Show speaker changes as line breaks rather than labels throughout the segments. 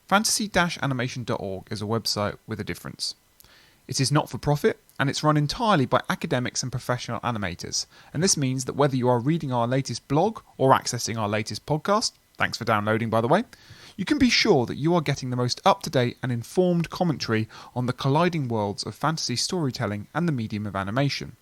Fantasy-animation.org is a website with a difference. It is not for profit, and it's run entirely by academics and professional animators. And this means that whether you are reading our latest blog or accessing our latest podcast, thanks for downloading by the way, you can be sure that you are getting the most up-to-date and informed commentary on the colliding worlds of fantasy storytelling and the medium of animation.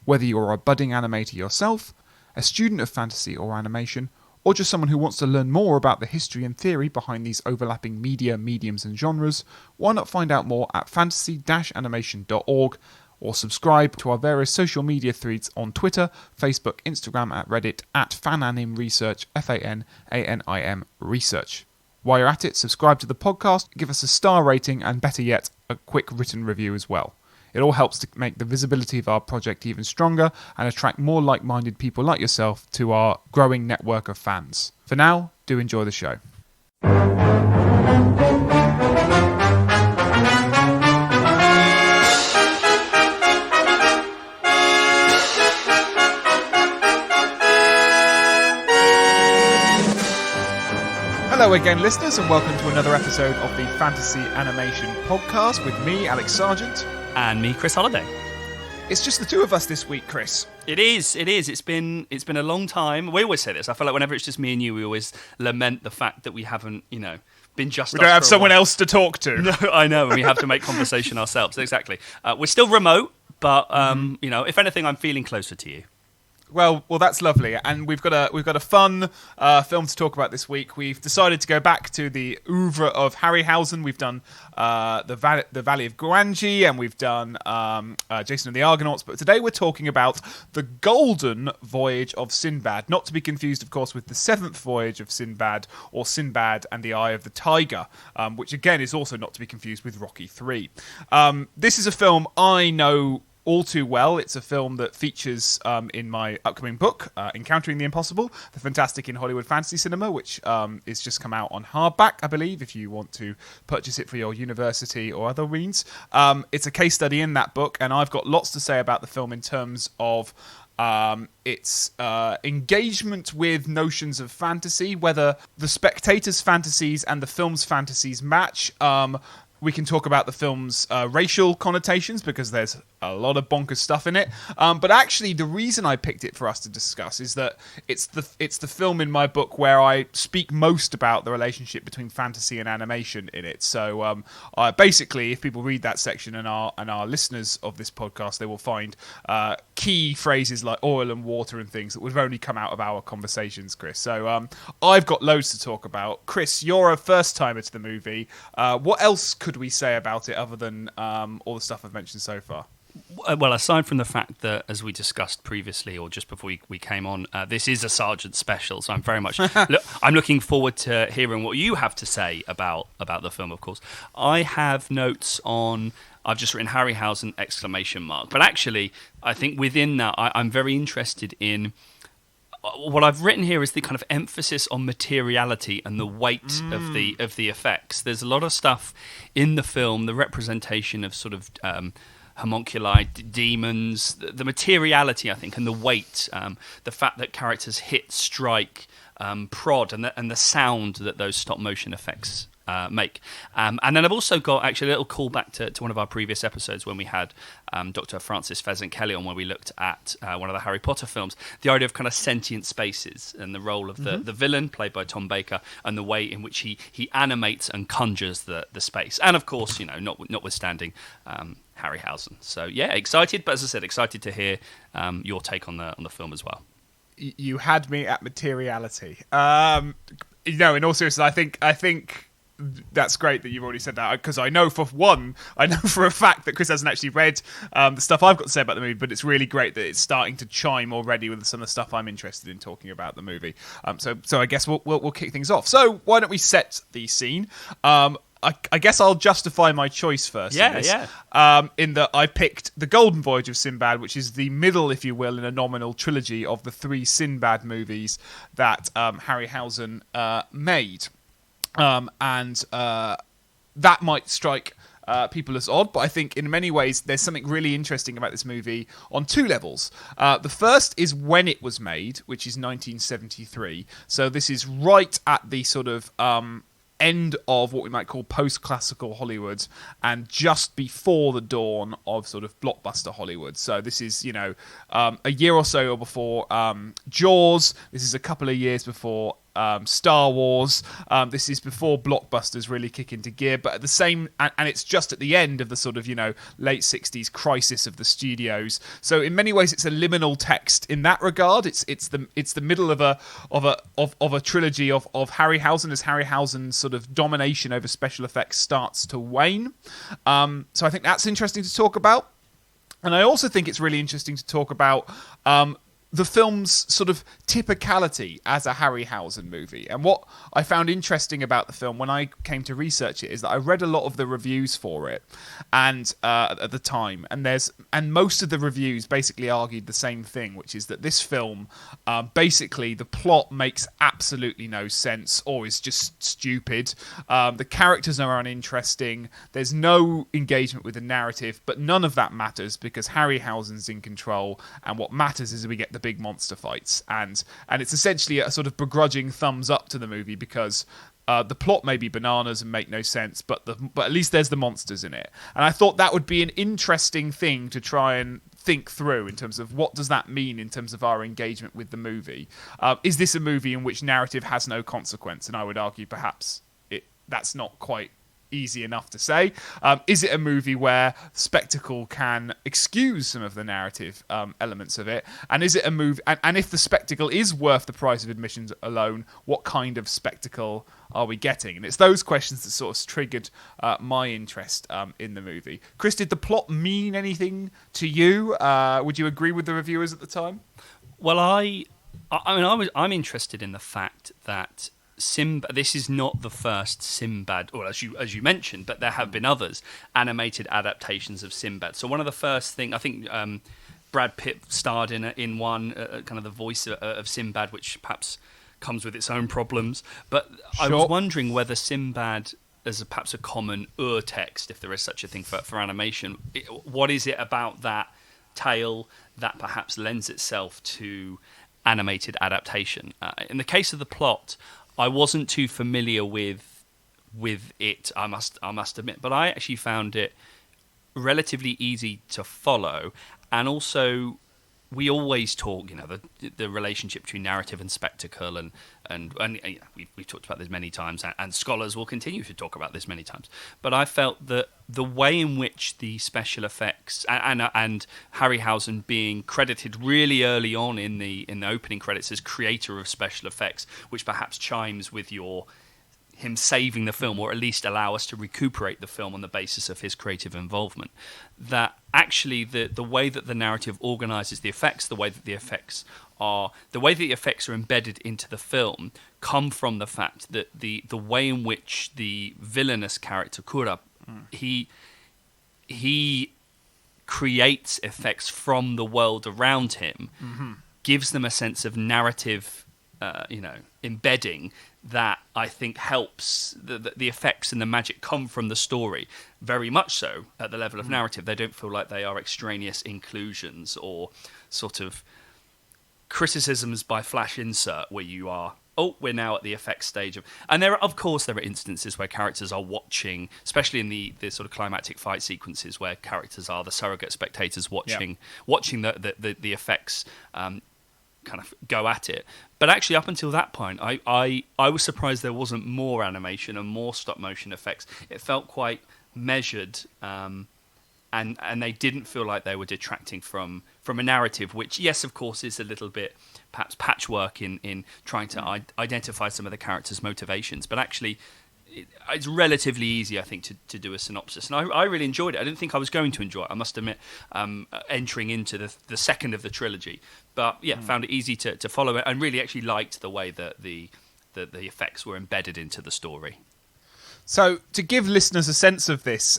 Whether you are a budding animator yourself, a student of fantasy or animation, or just someone who wants to learn more about the history and theory behind these overlapping media, mediums and genres, why not find out more at fantasy-animation.org or subscribe to our various social media threads on Twitter, Facebook, Instagram, at Reddit, at fananimresearch, Fananim research. While you're at it, subscribe to the podcast, give us a star rating, and better yet, a quick written review as well. It all helps to make the visibility of our project even stronger and attract more like-minded people like yourself to our growing network of fans. For now, do enjoy the show. Hello again, listeners, and welcome to another episode of the Fantasy Animation Podcast with me, Alex Sargent.
And me, Chris Holliday.
It's just the two of us this week, Chris.
It is. It's been a long time. We always say this. I feel like whenever it's just me and you, we always lament the fact that we haven't, been just.
We don't have someone else to talk to.
No, I know, and we have to make conversation ourselves. Exactly. We're still remote, but if anything, I'm feeling closer to you.
Well, that's lovely, and we've got a fun film to talk about this week. We've decided to go back to the oeuvre of Harryhausen. We've done the Valley of Guanji, and we've done Jason and the Argonauts. But today we're talking about the Golden Voyage of Sinbad, not to be confused, of course, with the Seventh Voyage of Sinbad or Sinbad and the Eye of the Tiger, which again is also not to be confused with Rocky III. This is a film I know all too well. It's a film that features in my upcoming book, Encountering the Impossible, the Fantastic in Hollywood Fantasy Cinema, which is just come out on hardback, I believe, if you want to purchase it for your university or other means. It's a case study in that book, and I've got lots to say about the film in terms of its engagement with notions of fantasy, whether the spectator's fantasies and the film's fantasies match. We can talk about the film's racial connotations because there's a lot of bonkers stuff in it. But actually, the reason I picked it for us to discuss is that it's the film in my book where I speak most about the relationship between fantasy and animation in it. So basically, if people read that section and are listeners of this podcast, they will find key phrases like oil and water and things that would have only come out of our conversations, Chris. So I've got loads to talk about. Chris, you're a first-timer to the movie. What else could we say about it other than all the stuff I've mentioned so far?
Well, aside from the fact that, as we discussed previously, or just before we came on, this is a Sergeant special, so I'm very much I'm looking forward to hearing what you have to say about the film. Of course, I have notes on. I've just written Harryhausen ! But actually, I think within that, I'm very interested in. What I've written here is the kind of emphasis on materiality and the weight of the effects. There's a lot of stuff in the film, the representation of sort of homunculi, demons, the materiality, I think, and the weight, the fact that characters hit, strike, prod, and the sound that those stop motion effects make. And then I've also got actually a little callback to one of our previous episodes when we had Dr. Francis Pheasant-Kelly on, where we looked at one of the Harry Potter films, the idea of kind of sentient spaces and the role of the villain, played by Tom Baker, and the way in which he animates and conjures the space. And of course, notwithstanding Harryhausen. So yeah, excited, but as I said, excited to hear your take on the film as well.
You had me at materiality. In all seriousness, I think that's great that you've already said that, because I know for a fact that Chris hasn't actually read the stuff I've got to say about the movie, but it's really great that it's starting to chime already with some of the stuff I'm interested in talking about the movie. So I guess we'll kick things off. So why don't we set the scene? I guess I'll justify my choice first. In that I picked the Golden Voyage of Sinbad, which is the middle, if you will, in a nominal trilogy of the three Sinbad movies that Harryhausen made. That might strike people as odd, but I think in many ways there's something really interesting about this movie on two levels. The first is when it was made, which is 1973. So this is right at the sort of end of what we might call post-classical Hollywood and just before the dawn of sort of blockbuster Hollywood. So this is, a year or so before Jaws. This is a couple of years before Star Wars. This is before blockbusters really kick into gear, but at the same, and it's just at the end of the sort of late 60s crisis of the studios. So in many ways, it's a liminal text in that regard. It's the middle of a trilogy of Harryhausen, as Harryhausen's sort of domination over special effects starts to wane. So I think that's interesting to talk about, and I also think it's really interesting to talk about the film's sort of typicality as a Harryhausen movie. And what I found interesting about the film when I came to research it is that I read a lot of the reviews for it and at the time, and most of the reviews basically argued the same thing, which is that this film, basically the plot makes absolutely no sense or is just stupid. The characters are uninteresting. There's no engagement with the narrative, but none of that matters because Harryhausen's in control, and what matters is we get the big monster fights, and it's essentially a sort of begrudging thumbs up to the movie because the plot may be bananas and make no sense, but at least there's the monsters in it. And I thought that would be an interesting thing to try and think through in terms of what does that mean in terms of our engagement with the movie. Is this a movie in which narrative has no consequence? And I would argue perhaps that's not quite easy enough to say. Is it a movie where spectacle can excuse some of the narrative elements of it? And is it a movie? And if the spectacle is worth the price of admissions alone, what kind of spectacle are we getting? And it's those questions that sort of triggered my interest in the movie. Chris, did the plot mean anything to you? Would you agree with the reviewers at the time?
Well, I'm interested in the fact that Sinbad. This is not the first Sinbad, or as you mentioned, but there have been others animated adaptations of Sinbad. So one of the first thing I think Brad Pitt starred in one kind of the voice of Sinbad, which perhaps comes with its own problems. But sure. I was wondering whether Sinbad, as perhaps a common text, if there is such a thing for animation, what is it about that tale that perhaps lends itself to animated adaptation? In the case of the plot, I wasn't too familiar with it, I must admit, but I actually found it relatively easy to follow. And also, we always talk, the relationship between narrative and spectacle, and we've talked about this many times, and scholars will continue to talk about this many times. But I felt that the way in which the special effects and Harryhausen being credited really early on in the opening credits as creator of special effects, which perhaps chimes with him saving the film, or at least allow us to recuperate the film on the basis of his creative involvement, that actually the way that the narrative organises the effects, the way that the effects are embedded into the film, come from the fact that the way in which the villainous character Kura, he creates effects from the world around him, gives them a sense of narrative, embedding that I think helps the effects and the magic come from the story, very much so at the level of narrative. They don't feel like they are extraneous inclusions or sort of criticisms by flash insert where you are, we're now at the effects stage and there are instances where characters are watching, especially in the sort of climactic fight sequences, where characters are the surrogate spectators watching the effects kind of go at it. But actually, up until that point, I was surprised there wasn't more animation and more stop motion effects. It felt quite measured, and they didn't feel like they were detracting from a narrative, which, yes, of course, is a little bit perhaps patchwork in trying to identify some of the characters' motivations. But actually, it's relatively easy, I think, to do a synopsis. And I really enjoyed it. I didn't think I was going to enjoy it, I must admit, entering into the second of the trilogy. But, yeah, found it easy to follow it, and really actually liked the way that the effects were embedded into the story.
So to give listeners a sense of this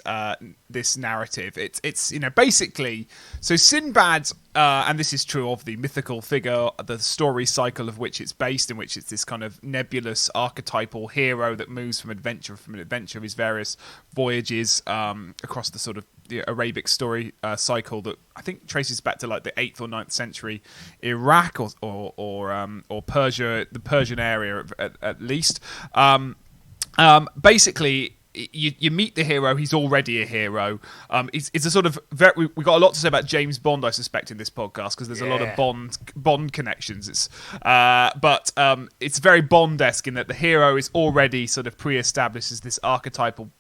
narrative, it's basically, so Sinbad, and this is true of the mythical figure, the story cycle of which it's based, in which it's this kind of nebulous archetypal hero that moves from adventure of his various voyages across the sort of the Arabic story cycle that I think traces back to like the 8th or 9th century Iraq or Persia, the Persian area at least. Basically, you meet the hero. He's already a hero. It's a sort of we got a lot to say about James Bond, I suspect, in this podcast, because there's a lot of Bond connections. But it's very Bond-esque in that the hero is already sort of pre-established as this archetypal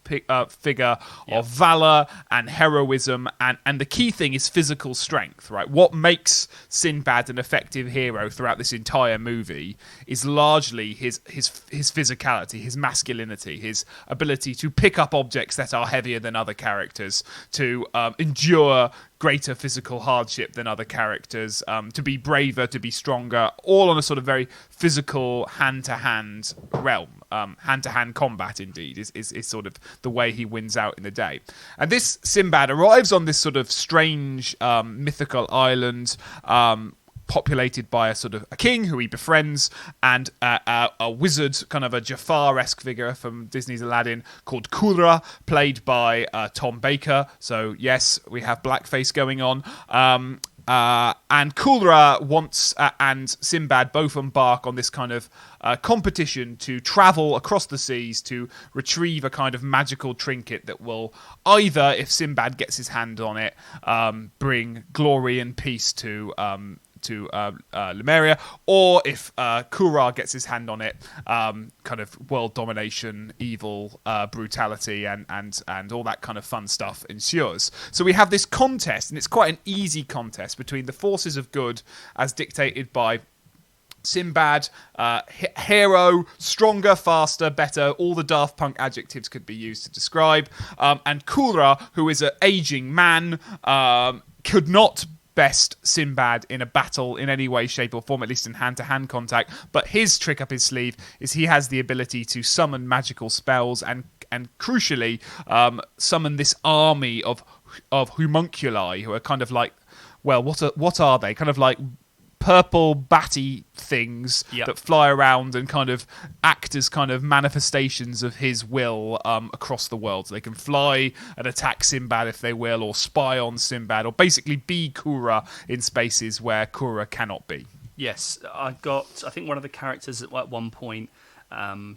figure of valor and heroism, and the key thing is physical strength. Right, what makes Sinbad an effective hero throughout this entire movie is largely his physicality, his masculinity, his ability to pick up objects that are heavier than other characters, to endure greater physical hardship than other characters, to be braver, to be stronger, all on a sort of very physical hand-to-hand realm. Hand-to-hand combat, indeed, is sort of the way he wins out in the day. And this Sinbad arrives on this sort of strange mythical island, populated by a sort of a king who he befriends, and a wizard, kind of a Jafar-esque figure from Disney's Aladdin called Kulra, played by Tom Baker. So yes, we have blackface going on. And Kulra wants and Sinbad both embark on this kind of competition to travel across the seas to retrieve a kind of magical trinket that will either, if Sinbad gets his hand on it, bring glory and peace to Lemuria, or if Kura gets his hand on it, kind of world domination, evil, brutality, and all that kind of fun stuff ensues. So we have this contest, and it's quite an easy contest between the forces of good, as dictated by Sinbad, hero, stronger, faster, better, all the Daft Punk adjectives could be used to describe, and Kura, who is an aging man, could not best Sinbad in a battle in any way, shape or form, at least in hand-to-hand contact, but his trick up his sleeve is he has the ability to summon magical spells and crucially summon this army of homunculi, who are kind of like, well, what are they? Kind of like purple batty things that fly around and kind of act as kind of manifestations of his will across the world. So they can fly and attack Sinbad if they will, or spy on Sinbad, or basically be Kura in spaces where Kura cannot be.
Yes, I think one of the characters at one point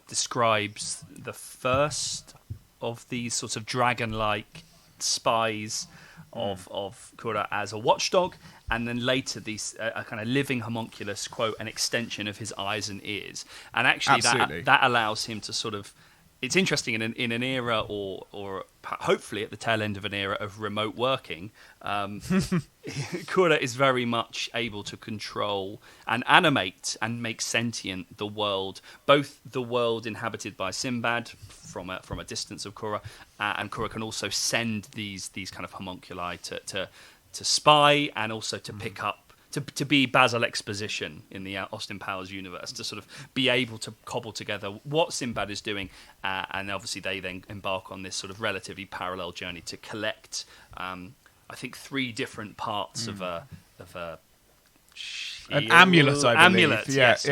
describes the first of these sorts of dragon-like spies of Kura as a watchdog, and then later these a kind of living homunculus, quote, an extension of his eyes and ears. And actually that allows him to sort of, it's interesting in an era or hopefully at the tail end of an era of remote working, Kura is very much able to control and animate and make sentient the world, both the world inhabited by Sinbad from a distance of Kura, and Kura can also send these kind of homunculi to spy and also to pick up, to be Basil Exposition in the Austin Powers universe, to sort of be able to cobble together what Sinbad is doing, and obviously they then embark on this sort of relatively parallel journey to collect, I think, 3 different parts of a
an amulet, I believe.
Amulet, yes.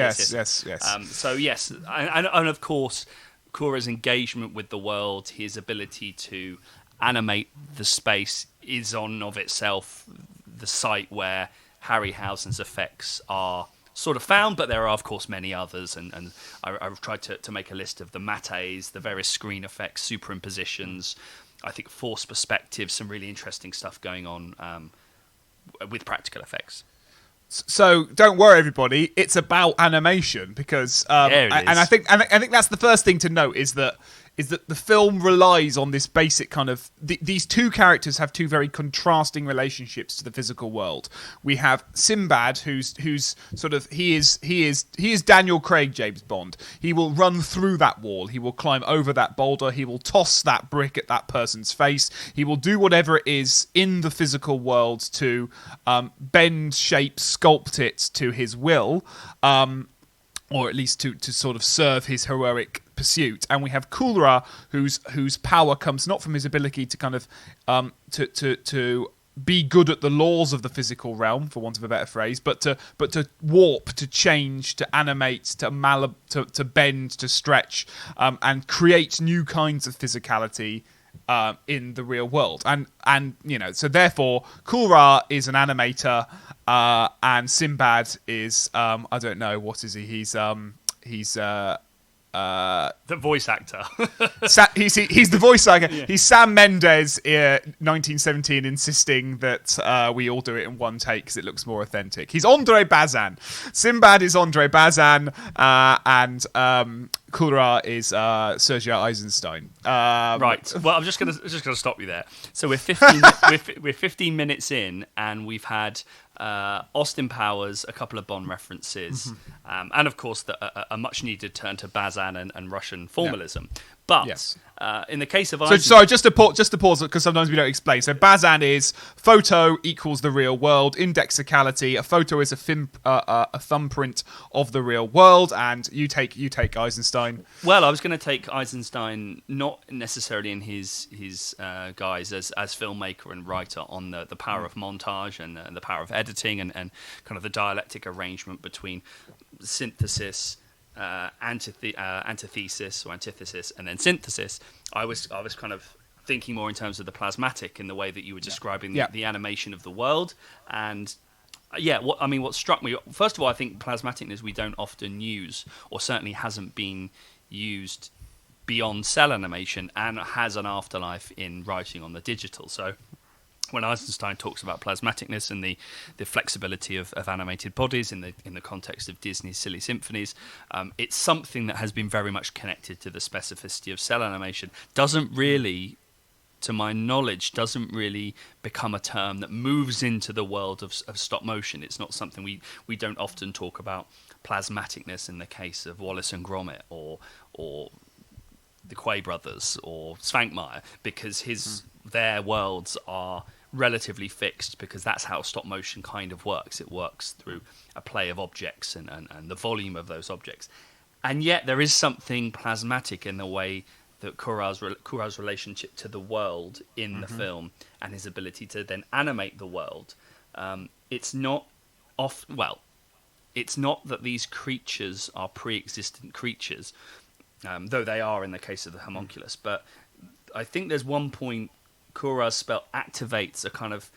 So yes, and of course, Kura's engagement with the world, his ability to animate the space, is on of itself the site where Harryhausen's effects are sort of found, but there are of course many others, and I've tried to make a list of the mates, the various screen effects, superimpositions, I think forced perspectives, some really interesting stuff going on with practical effects.
So don't worry, everybody. It's about animation because, and I think that's the first thing to note is that the film relies on this basic kind of these two characters have two very contrasting relationships to the physical world. We have Sinbad, who's sort of he is Daniel Craig James Bond. He will run through that wall. He will climb over that boulder. He will toss that brick at that person's face. He will do whatever it is in the physical world to bend, shape, sculpt it to his will, or at least to sort of serve his heroic pursuit. And we have Kulra, whose power comes not from his ability to kind of to be good at the laws of the physical realm, for want of a better phrase, but to warp, to change, to animate, to bend, to stretch, and create new kinds of physicality in the real world. And so therefore Kulra is an animator, and Sinbad is I don't know, what is he? He's
The voice actor.
He's the voice actor.
Yeah.
He's Sam Mendes, 1917, insisting that we all do it in one take because it looks more authentic. He's Andre Bazin. Sinbad is Andre Bazin, and Kura is Sergio Eisenstein.
Right. Well, I'm just gonna stop you there. So we're 15 minutes in, and we've had Austin Powers, a couple of Bond references, and of course a much needed turn to Bazin and Russian formalism. Yeah. But
yes.
In the case of
sorry, just to pause because sometimes we don't explain. So Bazin is photo equals the real world, indexicality. A photo is a thumbprint of the real world, and you take Eisenstein.
Well, I was going to take Eisenstein not necessarily in his guise as filmmaker and writer on the power of montage and the power of editing and kind of the dialectic arrangement between synthesis, antithesis or antithesis, and then synthesis. I was kind of thinking more in terms of the plasmatic in the way that you were describing the animation of the world. And what struck me, first of all, I think plasmaticness we don't often use, or certainly hasn't been used beyond cell animation, and has an afterlife in writing on the digital. So when Eisenstein talks about plasmaticness and the flexibility of animated bodies in the context of Disney's Silly Symphonies, it's something that has been very much connected to the specificity of cell animation. Doesn't really, to my knowledge, become a term that moves into the world of stop motion. It's not something we don't often talk about plasmaticness in the case of Wallace and Gromit or the Quay brothers or Svankmajer, because their worlds are relatively fixed, because that's how stop motion kind of works. It works through a play of objects and the volume of those objects. And yet there is something plasmatic in the way that Kura's relationship to the world in the film and his ability to then animate the world. It's not that these creatures are pre-existent creatures, though they are in the case of the homunculus. But I think there's one point Kura's spell activates a kind of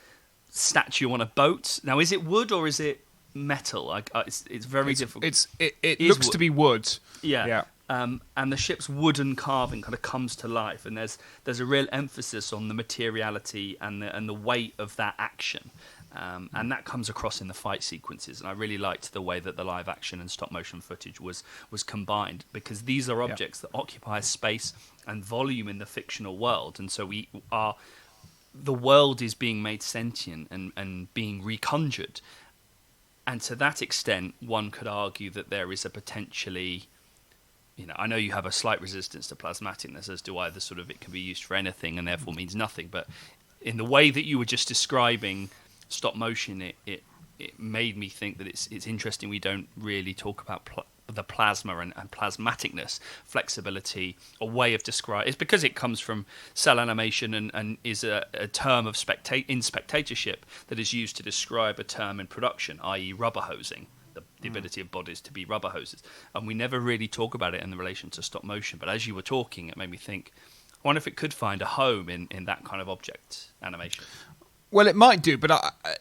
statue on a boat. Now, is it wood or is it metal? It's very difficult.
It looks to be wood.
Yeah. And the ship's wooden carving kind of comes to life, and there's a real emphasis on the materiality and the weight of that action. And that comes across in the fight sequences, and I really liked the way that the live action and stop motion footage was combined, because these are objects that occupy space and volume in the fictional world, and so the world is being made sentient and being reconjured. And to that extent, one could argue that there is a potentially, I know you have a slight resistance to plasmaticness, as do I. The sort of it can be used for anything and therefore means nothing, but in the way that you were just describing stop motion, it made me think that it's interesting we don't really talk about the plasma and plasmaticness, flexibility, a way of describe. It's because it comes from cell animation and is a term of spectatorship that is used to describe a term in production, i.e. rubber hosing, the ability of bodies to be rubber hoses. And we never really talk about it in the relation to stop motion. But as you were talking, it made me think, I wonder if it could find a home in that kind of object animation.
Well, it might do, but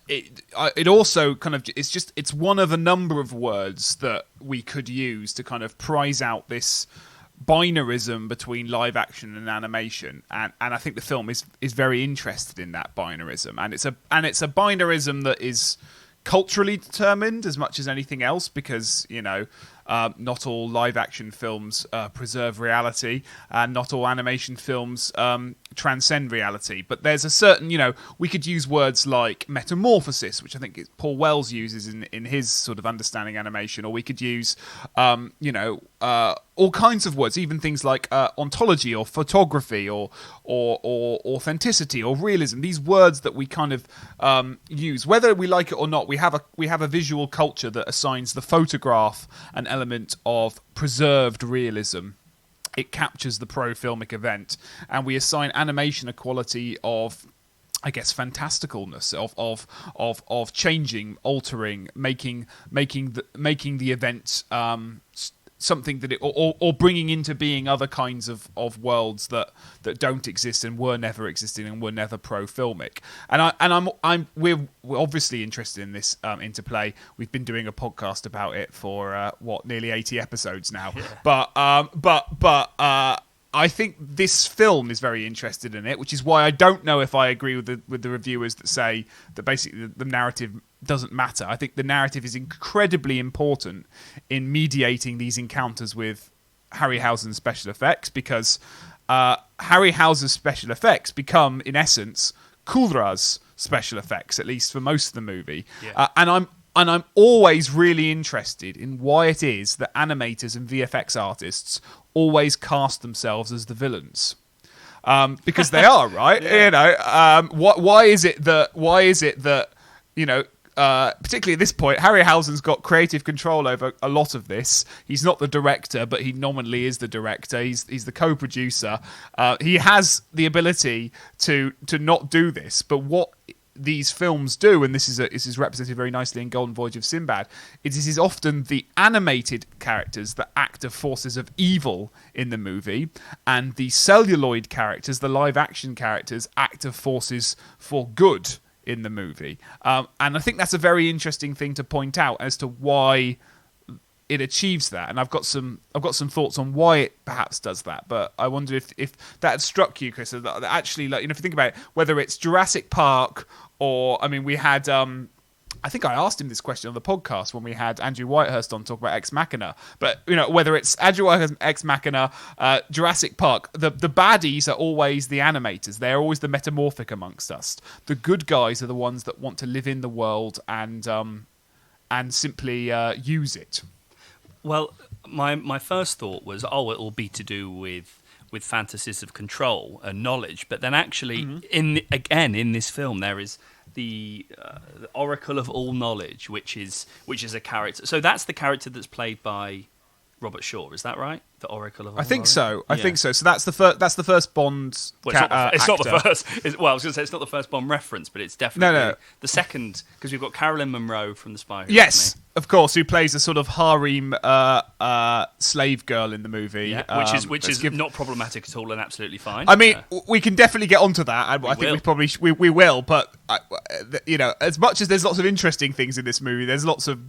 it also kind of it's one of a number of words that we could use to kind of prize out this binarism between live action and animation, and I think the film is very interested in that binarism, and it's a binarism that is culturally determined as much as anything else, because not all live action films preserve reality, and not all animation films transcend reality. But there's a certain, we could use words like metamorphosis, which I think Paul Wells uses in his sort of understanding animation, or we could use, all kinds of words, even things like ontology or photography or authenticity or realism. These words that we kind of use, whether we like it or not. We have a visual culture that assigns the photograph an element of preserved realism. It captures the pro-filmic event, and we assign animation a quality of, I guess, fantasticalness, of changing, altering, making the event something that or bringing into being other kinds of worlds that don't exist and were never existing and were never pro-filmic. We're obviously interested in this interplay. We've been doing a podcast about it for nearly 80 episodes now. Yeah. But I think this film is very interested in it, which is why I don't know if I agree with the reviewers that say that basically the narrative doesn't matter. I think the narrative is incredibly important in mediating these encounters with Harryhausen's special effects, because Harryhausen's special effects become, in essence, Kulra's special effects, at least for most of the movie. Yeah. And I'm always really interested in why it is that animators and VFX artists always cast themselves as the villains. Because they are, right? Yeah. Why is it that particularly at this point, Harryhausen's got creative control over a lot of this. He's not the director, but he nominally is the director. He's the co-producer. He has the ability to not do this. But what these films do, and this is represented very nicely in Golden Voyage of Sinbad, it is often the animated characters that act as forces of evil in the movie, and the celluloid characters, the live-action characters, act as forces for good in the movie. And I think that's a very interesting thing to point out as to why it achieves that. And I've got some thoughts on why it perhaps does that. But I wonder if that had struck you, Chris. That actually, if you think about it, whether it's Jurassic Park or, I mean, we had. I think I asked him this question on the podcast when we had Andrew Whitehurst on talk about Ex Machina. But whether it's Andrew Whitehurst, Ex Machina, Jurassic Park, the baddies are always the animators. They're always the metamorphic amongst us. The good guys are the ones that want to live in the world and simply use it.
Well, my first thought was, it will be to do with fantasies of control and knowledge. But then actually, in this film, there is the Oracle of All Knowledge, which is a character. So that's the character that's played by Robert Shaw. Is that right? The Oracle of All Knowledge?
I think so. So that's the first Bond.
It's not the first. I was going to say it's not the first Bond reference, but it's definitely the second, because we've got Carolyn Munro from The Spy Who
Yes,
Loved Me.
Of course, who plays a sort of harem slave girl in the movie,
which is not problematic at all and absolutely fine.
I mean, we can definitely get onto that. I think we probably we will, but as much as there's lots of interesting things in this movie, there's lots of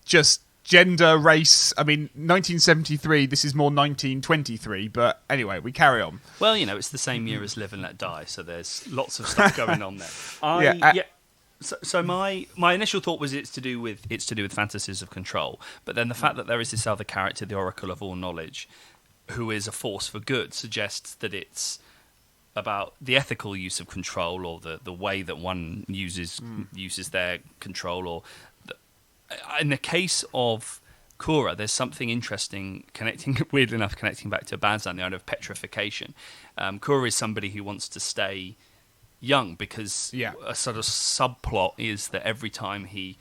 just gender, race. I mean, 1973. This is more 1923. But anyway, we carry on.
Well, it's the same year as Live and Let Die, so there's lots of stuff going on there. So my initial thought was it's to do with fantasies of control, but then the fact that there is this other character, the Oracle of All Knowledge, who is a force for good, suggests that it's about the ethical use of control, or the way that one uses their control. Or in the case of Kura, there's something interesting weirdly enough, connecting back to Bazan, the idea of petrification. Kura is somebody who wants to stay young, because a sort of subplot is that every time he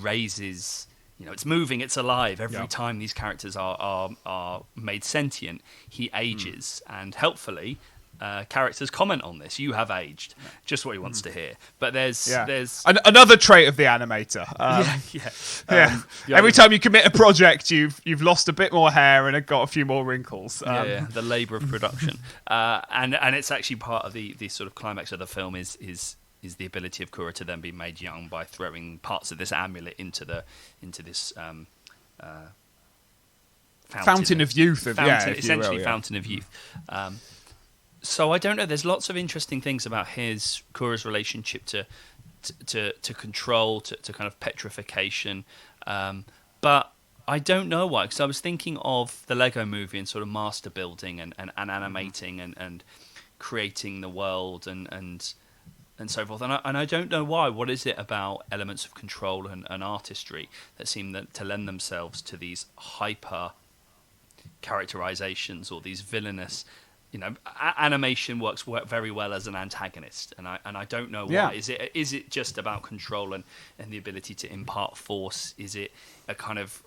raises, it's moving, it's alive. Every time these characters are made sentient, he ages, and helpfully characters comment on this. You have aged, just what he wants to hear. But there's
another trait of the animator. Every time you commit a project, you've lost a bit more hair and have got a few more wrinkles.
The labour of production, and it's actually part of the sort of climax of the film is the ability of Kura to then be made young by throwing parts of this amulet into this
fountain of youth.
Fountain of youth. So I don't know. There's lots of interesting things about Kura's relationship to control, to kind of petrification, but I don't know why. Because I was thinking of the Lego Movie and sort of master building and animating and creating the world and so forth. And I don't know why. What is it about elements of control and artistry that seem to lend themselves to these hyper characterizations, or these villainous? Animation works very well as an antagonist, and I don't know why. Is it just about control and the ability to impart force? Is it a kind of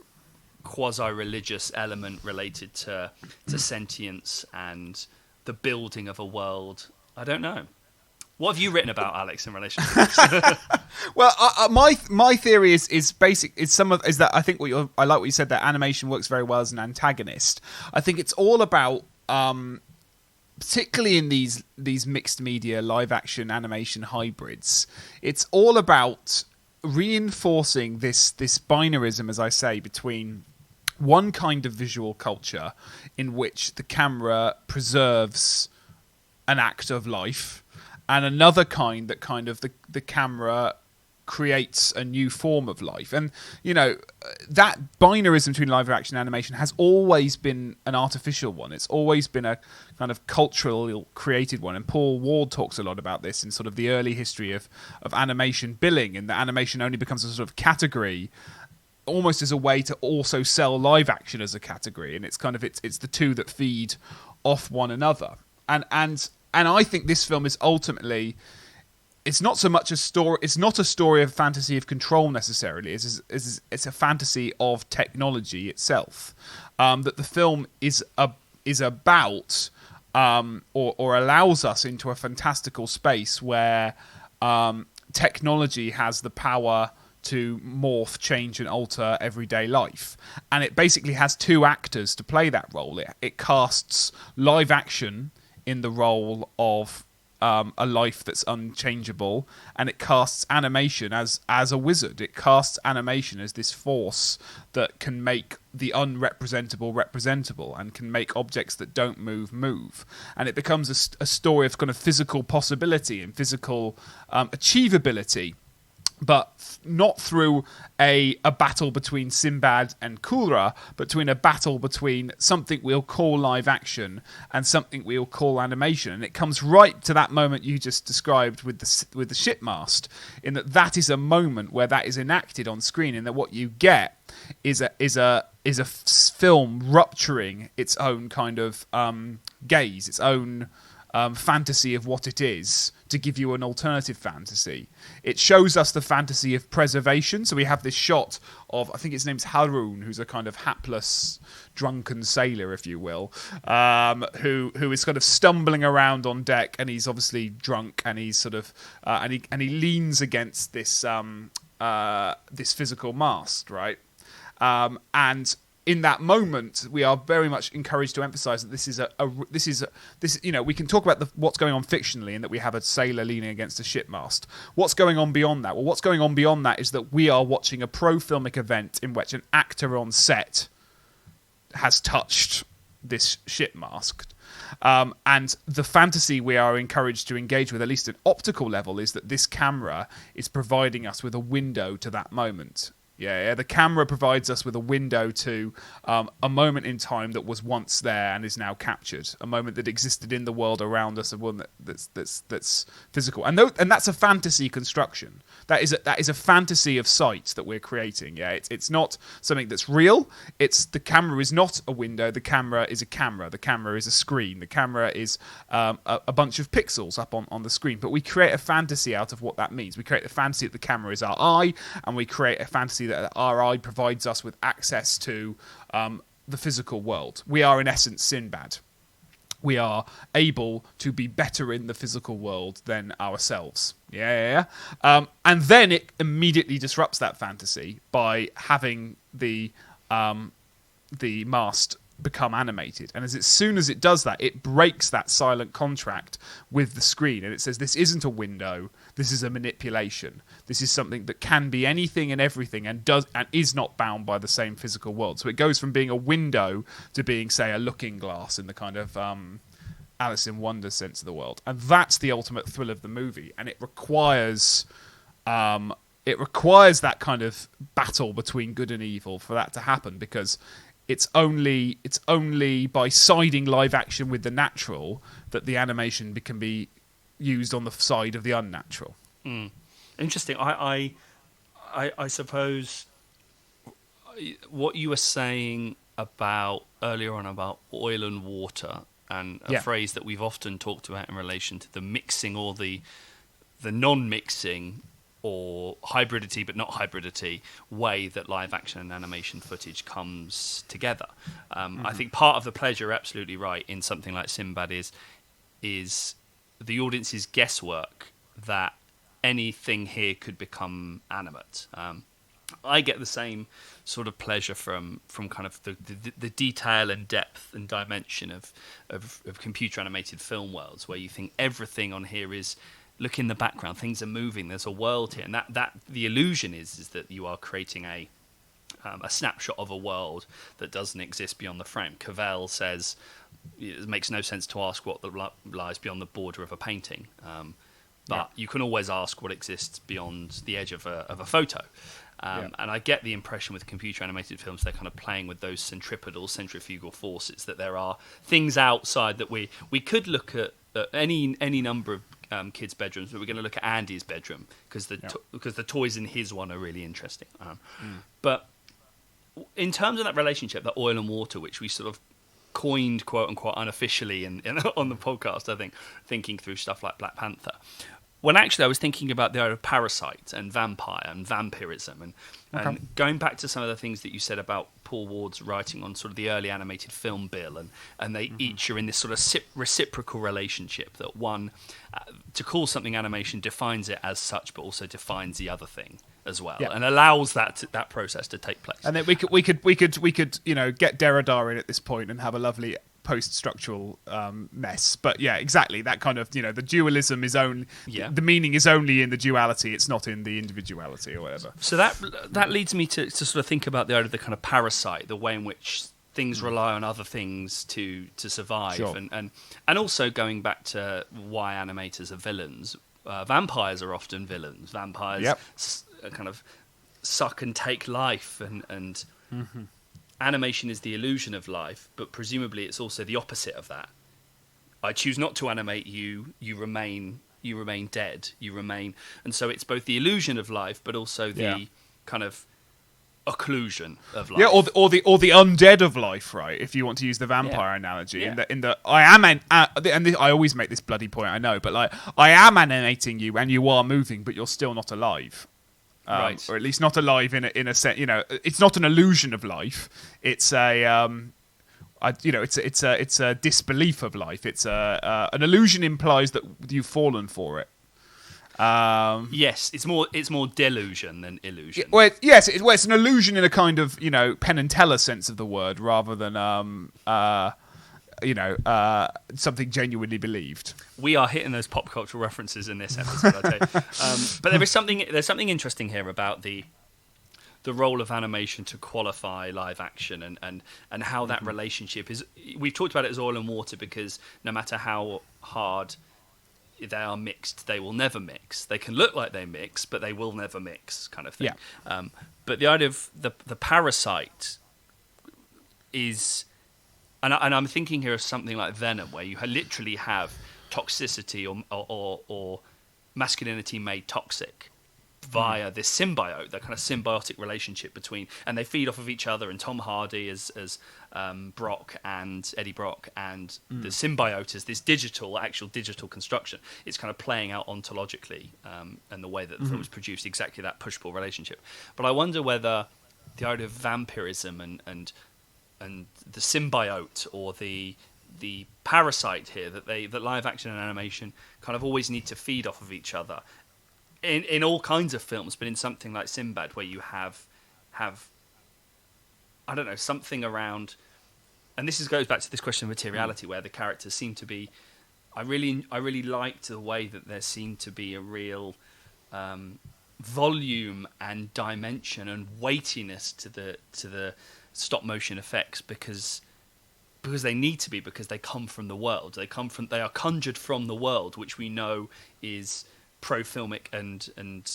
quasi-religious element related to sentience and the building of a world? I don't know. What have you written about, Alex, in relation to this?
Well, my theory is basic. Is that I think I like what you said, that animation works very well as an antagonist. I think it's all about, particularly in these mixed media live action animation hybrids, it's all about reinforcing this binarism, as I say, between one kind of visual culture in which the camera preserves an act of life, and another kind that kind of the camera creates a new form of life. And, that binarism between live action and animation has always been an artificial one. It's always been a kind of cultural created one. And Paul Ward talks a lot about this in sort of the early history of animation billing, and that animation only becomes a sort of category almost as a way to also sell live action as a category. And it's kind of, it's the two that feed off one another. And I think this film is ultimately, it's not so much a story. It's not a story of fantasy of control necessarily. It's a fantasy of technology itself. That the film is about, or allows us into a fantastical space where technology has the power to morph, change, and alter everyday life. And it basically has two actors to play that role. It casts live action in the role of a life that's unchangeable, and it casts animation as a wizard. It casts animation as this force that can make the unrepresentable representable, and can make objects that don't move. And it becomes a story of kind of physical possibility and physical achievability, but not through a battle between Sinbad and Kulra, but between a battle between something we'll call live action and something we'll call animation. And it comes right to that moment you just described with the shipmast, in that is a moment where that is enacted on screen, and that what you get is a film rupturing its own kind of gaze, its own fantasy of what it is, to give you an alternative fantasy. It shows us the fantasy of preservation. So we have this shot of, I think his name's Haroun, who's a kind of hapless, drunken sailor, if you will, who is kind of stumbling around on deck, and he's obviously drunk, and he's sort of and he leans against this this physical mast, right? And in that moment, we are very much encouraged to emphasize that this we can talk about what's going on fictionally, and that we have a sailor leaning against a shipmast. What's going on beyond that? Well, what's going on beyond that is that we are watching a pro-filmic event in which an actor on set has touched this shipmast. And the fantasy we are encouraged to engage with, at least at an optical level, is that this camera is providing us with a window to that moment. Yeah, the camera provides us with a window to a moment in time that was once there and is now captured. A moment that existed in the world around us, a one that's physical. And that's a fantasy construction. That is a fantasy of sight that we're creating. Yeah, it's not something that's real. The camera is not a window. The camera is a camera. The camera is a screen. The camera is a bunch of pixels up on the screen. But we create a fantasy out of what that means. We create the fantasy that the camera is our eye, and we create a fantasy that our eye provides us with access to the physical world. We are, in essence, Sinbad. We are able to be better in the physical world than ourselves. Yeah. And then it immediately disrupts that fantasy by having the mast become animated. And as soon as it does that, it breaks that silent contract with the screen, and it says, this isn't a window, this is a manipulation. This is something that can be anything and everything, and is not bound by the same physical world. So it goes from being a window to being, say, a looking glass in the kind of Alice in Wonder sense of the world. And that's the ultimate thrill of the movie, and it requires that kind of battle between good and evil for that to happen, because it's only by siding live action with the natural that the animation can be used on the side of the unnatural.
Interesting. I suppose what you were saying about earlier on about oil and water, and a phrase that we've often talked about in relation to the mixing or the non-mixing, or hybridity but not hybridity way that live action and animation footage comes together. I think part of the pleasure, absolutely right, in something like Sinbad is the audience's guesswork that anything here could become animate. I get the same sort of pleasure from kind of the detail and depth and dimension of computer animated film worlds, where you think everything on here is, look in the background, things are moving, there's a world here, and that the illusion is that you are creating a snapshot of a world that doesn't exist beyond the frame. Cavell says it makes no sense to ask what lies beyond the border of a painting, but you can always ask what exists beyond the edge of a photo. And I get the impression with computer animated films, they're kind of playing with those centrifugal forces, that there are things outside that we could look at any number of kids' bedrooms, but we're going to look at Andy's bedroom because the toys in his one are really interesting. But in terms of that relationship, that oil and water, which we sort of coined quote unquote unofficially on the podcast, I think, thinking through stuff like Black Panther, when actually I was thinking about the idea of parasite and vampire and vampirism, and going back to some of the things that you said about Paul Ward's writing on sort of the early animated film bill, and they each are in this sort of reciprocal relationship, that one, to call something animation defines it as such, but also defines the other thing as well, and allows that process to take place.
And then we could get Derrida in at this point and have a lovely post-structural mess. But yeah, exactly, that kind of, the dualism is only the meaning is only in the duality, it's not in the individuality or whatever.
So that leads me to sort of think about the idea of the kind of parasite, the way in which things rely on other things to survive.
Sure.
And also going back to why animators are villains. Vampires are often villains. Vampires kind of suck and take life, and animation is the illusion of life, but presumably it's also the opposite of that. I choose not to animate you, you remain dead, and so it's both the illusion of life, but also the kind of occlusion of life.
Yeah, or the undead of life, right? If you want to use the vampire analogy, in the I am I always make this bloody point, I know, but like, I am animating you and you are moving, but you're still not alive.
Right.
Or at least not alive in a sense. It's not an illusion of life. It's it's a disbelief of life. It's an illusion implies that you've fallen for it.
Yes, it's more delusion than illusion.
It's an illusion in a kind of Penn and Teller sense of the word, rather than something genuinely believed.
We are hitting those pop cultural references in this episode, I tell you. But there's something interesting here about the role of animation to qualify live action, and how that relationship is. We've talked about it as oil and water, because no matter how hard they are mixed, they will never mix. They can look like they mix, but they will never mix, kind of thing. Yeah. But the idea of the parasite is. And I'm thinking here of something like Venom, where you literally have toxicity or masculinity made toxic via this symbiote, that kind of symbiotic relationship between, and they feed off of each other. And Tom Hardy as Brock and Eddie Brock, and the symbiote is this actual digital construction. It's kind of playing out ontologically, and the way that the film was produced, exactly that push-pull relationship. But I wonder whether the idea of vampirism and the symbiote or the parasite here, that live action and animation kind of always need to feed off of each other in all kinds of films, but in something like Sinbad, where you have I don't know, something around, and goes back to this question of materiality, where the characters seem to be. I really liked the way that there seemed to be a real volume and dimension and weightiness to the stop motion effects, because they need to be, because they come from the world. They are conjured from the world, which we know is pro-filmic and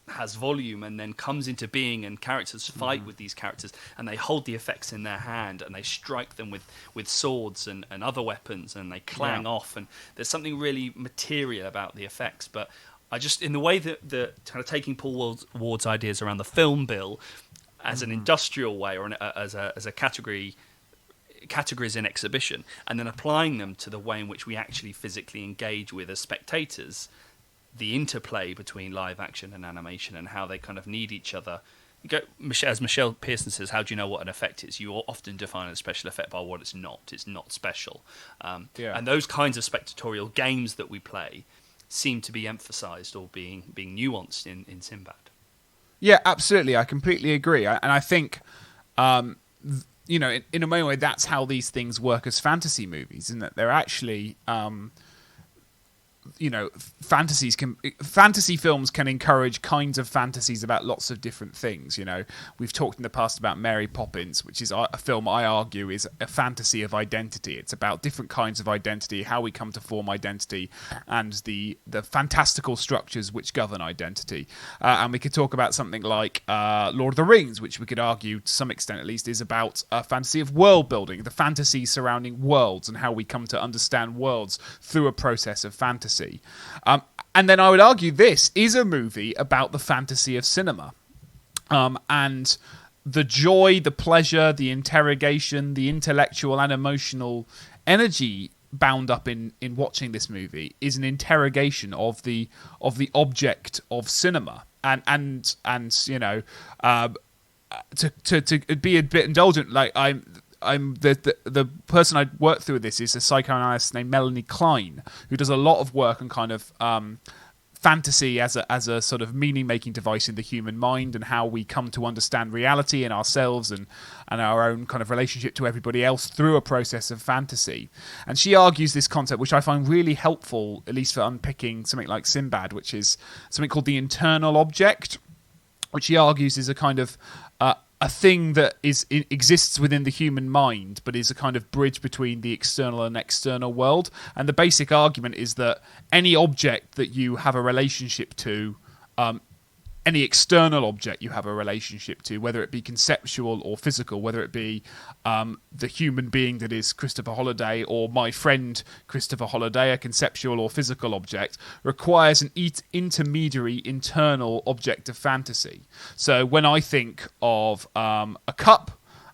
has volume, and then comes into being, and characters fight with these characters, and they hold the effects in their hand, and they strike them with swords and other weapons, and they clang off, and there's something really material about the effects. But I just, in the way that the kind of taking Paul Ward's ideas around the film bill as an industrial way, or as a categories in exhibition, and then applying them to the way in which we actually physically engage with as spectators, the interplay between live action and animation, and how they kind of need each other as Michelle Pearson says, how do you know what an effect is? You often define a special effect by what it's not. It's not special. And those kinds of spectatorial games that we play seem to be emphasised or being nuanced in Sinbad.
Yeah, absolutely. I completely agree. And I think, in a way, that's how these things work as fantasy movies, in that they're actually... fantasy films can encourage kinds of fantasies about lots of different things. We've talked in the past about Mary Poppins, which is a film I argue is a fantasy of identity. It's about different kinds of identity, how we come to form identity, and the fantastical structures which govern identity. And we could talk about something like Lord of the Rings, which we could argue, to some extent at least, is about a fantasy of world building, the fantasy surrounding worlds, and how we come to understand worlds through a process of fantasy. And then I would argue this is a movie about the fantasy of cinema, and the joy, the pleasure, the interrogation, the intellectual and emotional energy bound up in watching this movie is an interrogation of the object of cinema, and to be a bit indulgent, like I'm the person I worked through this is a psychoanalyst named Melanie Klein, who does a lot of work on kind of fantasy as a sort of meaning-making device in the human mind, and how we come to understand reality and ourselves and our own kind of relationship to everybody else through a process of fantasy. And she argues this concept, which I find really helpful, at least for unpicking something like Sinbad, which is something called the internal object, which she argues is a kind of a thing that exists within the human mind, but is a kind of bridge between the external and external world. And the basic argument is that any object that you have a relationship to, any external object you have a relationship to, whether it be conceptual or physical, whether it be the human being that is Christopher Holliday or my friend Christopher Holliday, a conceptual or physical object, requires an intermediary internal object of fantasy. So when I think of a cup,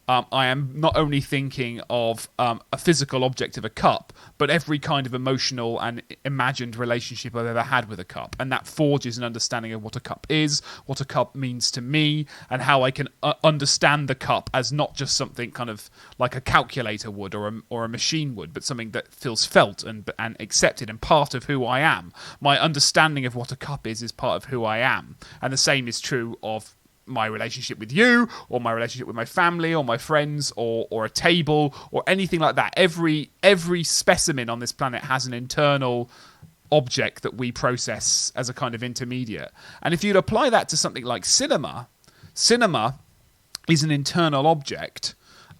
I am not only thinking of a physical object of a cup, but every kind of emotional and imagined relationship I've ever had with a cup. And that forges an understanding of what a cup is, what a cup means to me, and how I can understand the cup as not just something kind of like a calculator would or a machine would, but something that feels felt and accepted and part of who I am. My understanding of what a cup is part of who I am. And the same is true of my relationship with you, or my relationship with my family, or my friends, or a table, or anything like that. Every specimen on this planet has an internal object that we process as a kind of intermediate. And if you'd apply that to something like cinema is an internal object,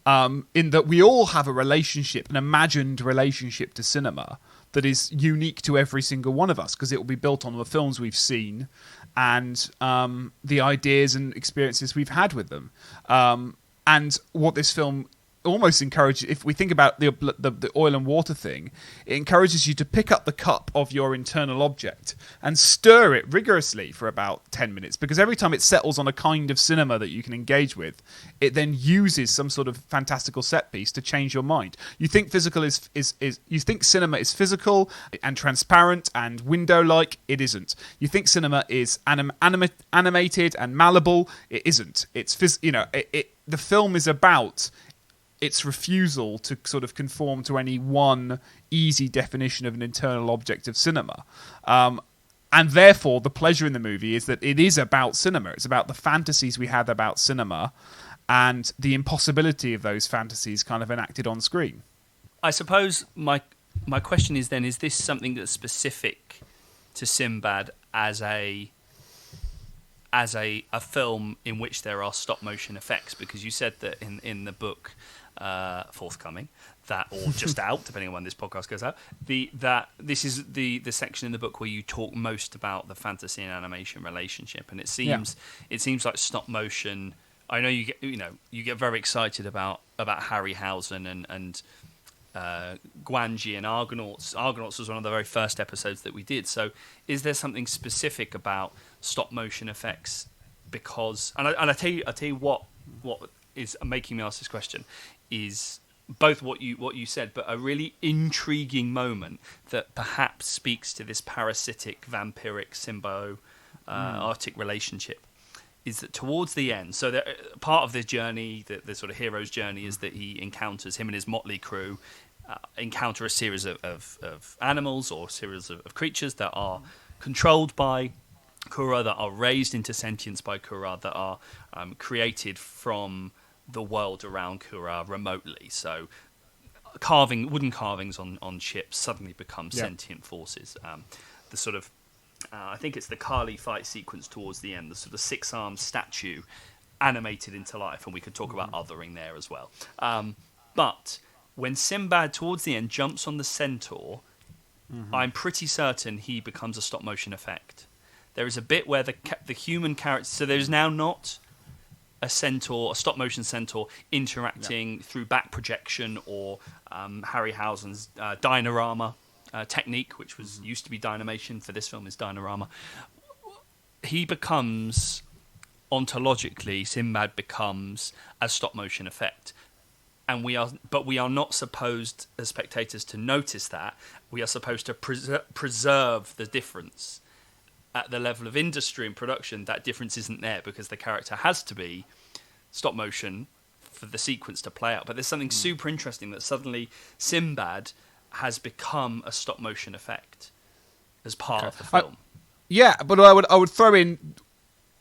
in that we all have a relationship, an imagined relationship to cinema that is unique to every single one of us, because it will be built on the films we've seen and the ideas and experiences we've had with them. And what this film almost encourages, if we think about the oil and water thing, it encourages you to pick up the cup of your internal object and stir it rigorously for about 10 minutes, because every time it settles on a kind of cinema that you can engage with, it then uses some sort of fantastical set piece to change your mind. You think you think cinema is physical and transparent and window-like. It isn't. You think cinema is animated and malleable. It isn't. It's the film is about its refusal to sort of conform to any one easy definition of an internal object of cinema. And therefore, the pleasure in the movie is that it is about cinema. It's about the fantasies we had about cinema and the impossibility of those fantasies kind of enacted on screen.
I suppose my question is then, is this something that's specific to Sinbad as a film in which there are stop motion effects? Because you said that in the book forthcoming, that, or just out, depending on when this podcast goes out, that this is the section in the book where you talk most about the fantasy and animation relationship, and it seems like stop motion. I know you get very excited about Harryhausen and Guanji and Argonauts. Argonauts was one of the very first episodes that we did. So, is there something specific about stop motion effects? Because I tell you what is making me ask this question is both what you said, but a really intriguing moment that perhaps speaks to this parasitic, vampiric, symbiotic relationship is that towards the end, so that part of this journey, the sort of hero's journey, is that he encounters, him and his motley crew encounter a series of animals or series of creatures that are controlled by Kura, that are raised into sentience by Kura, that are created from the world around Kura remotely. So wooden carvings on ships suddenly become sentient forces. The sort of I think it's the Kali fight sequence towards the end, the sort of six-armed statue animated into life, and we could talk about othering there as well. But when Sinbad towards the end jumps on the centaur, I'm pretty certain he becomes a stop-motion effect. There is a bit where the human character, so there's now not a centaur, a stop-motion centaur, interacting through back projection or Harryhausen's Dynarama technique, which was used to be Dynamation, for this film is Dynarama. He becomes, ontologically, Sinbad becomes a stop-motion effect. And we are not supposed, as spectators, to notice that. We are supposed to preserve the difference. At the level of industry and production, that difference isn't there because the character has to be stop motion for the sequence to play out. But there's something super interesting that suddenly Sinbad has become a stop motion effect as part of the film.
But I would throw in.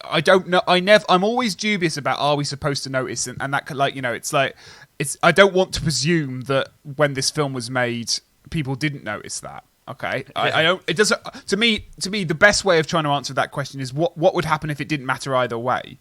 I don't know. I'm always dubious about, are we supposed to notice, and that, like, it's. I don't want to presume that when this film was made, people didn't notice that. Okay, I don't. It doesn't. To me, the best way of trying to answer that question is what would happen if it didn't matter either way.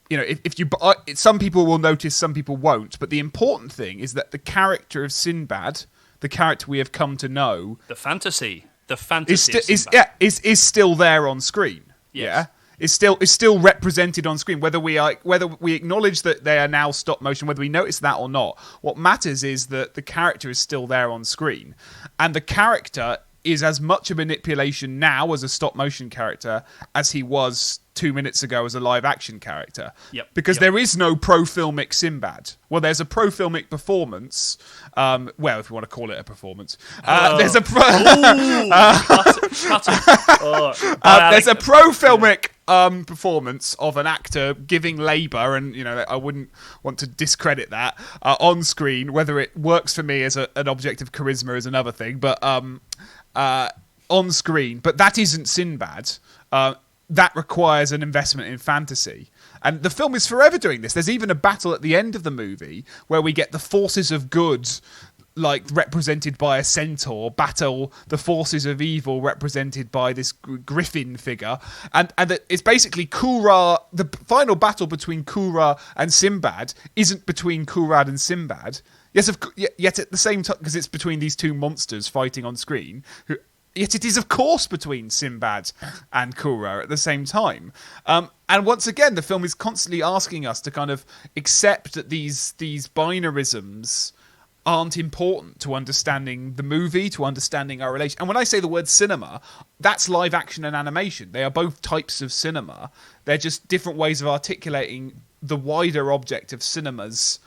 If you, some people will notice, some people won't. But the important thing is that the character of Sinbad, the character we have come to know,
the fantasy
is still there on screen.
Yes.
Yeah, is still represented on screen. Whether we acknowledge that they are now stop motion, whether we notice that or not, what matters is that the character is still there on screen, and the character is as much a manipulation now as a stop motion character as he was 2 minutes ago as a live action character. Because there is no pro-filmic Sinbad. Well, there's a pro-filmic performance. Well, if you want to call it a performance, there's a there's a pro-filmic performance of an actor giving labour, and I wouldn't want to discredit that on screen. Whether it works for me as an object of charisma is another thing, but on screen. But that isn't Sinbad. That requires an investment in fantasy. And the film is forever doing this. There's even a battle at the end of the movie where we get the forces of good, like represented by a centaur, battle the forces of evil represented by this griffin figure. And it's basically Kura. The final battle between Kura and Sinbad isn't between Kurad and Sinbad. Yes, yet at the same time, because it's between these two monsters fighting on screen, yet it is, of course, between Sinbad and Kura at the same time. And once again, the film is constantly asking us to kind of accept that these binarisms aren't important to understanding the movie, to understanding our relation. And when I say the word cinema, that's live action and animation. They are both types of cinema. They're just different ways of articulating the wider object of cinema's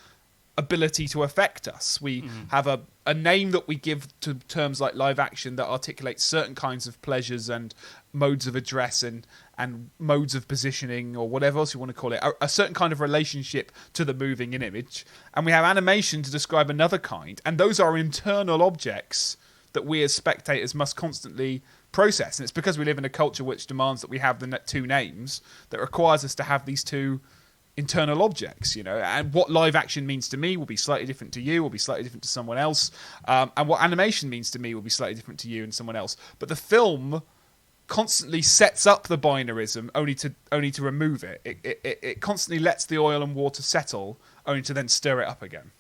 ability to affect us. We have a name that we give to terms like live action that articulates certain kinds of pleasures and modes of address and modes of positioning, or whatever else you want to call it, a certain kind of relationship to the moving image. And we have animation to describe another kind, and those are internal objects that we as spectators must constantly process. And it's because we live in a culture which demands that we have the two names that requires us to have these two internal objects, and what live action means to me will be slightly different to you, will be slightly different to someone else, and what animation means to me will be slightly different to you and someone else. But the film constantly sets up the binarism only to remove it. It constantly lets the oil and water settle only to then stir it up again.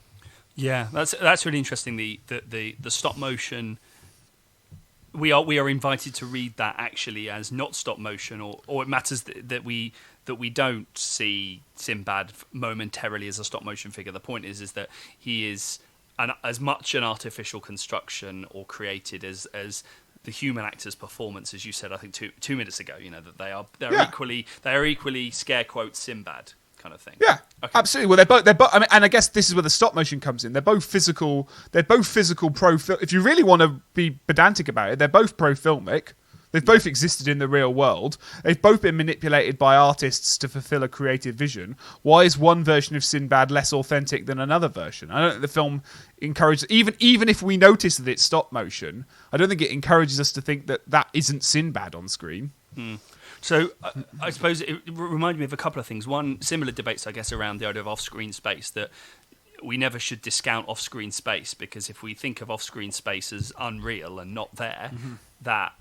Yeah, that's really interesting. The stop motion. We are invited to read that actually as not stop motion, or it matters that we don't see Sinbad momentarily as a stop motion figure. The point is that he is as much an artificial construction or created as the human actor's performance, as you said, I think two minutes ago. That they are equally scare quotes Sinbad kind of thing. Yeah, okay.
Absolutely. Well, they're both. I mean, and I guess this is where the stop motion comes in. They're both physical. They're both physical pro. If you really want to be pedantic about it, they're both pro filmic. They've both existed in the real world. They've both been manipulated by artists to fulfill a creative vision. Why is one version of Sinbad less authentic than another version? I don't think the film encourages, even if we notice that it's stop motion, I don't think it encourages us to think that isn't Sinbad on screen.
So I suppose it reminded me of a couple of things. One, similar debates, I guess, around the idea of off-screen space, that we never should discount off-screen space, because if we think of off-screen space as unreal and not there, that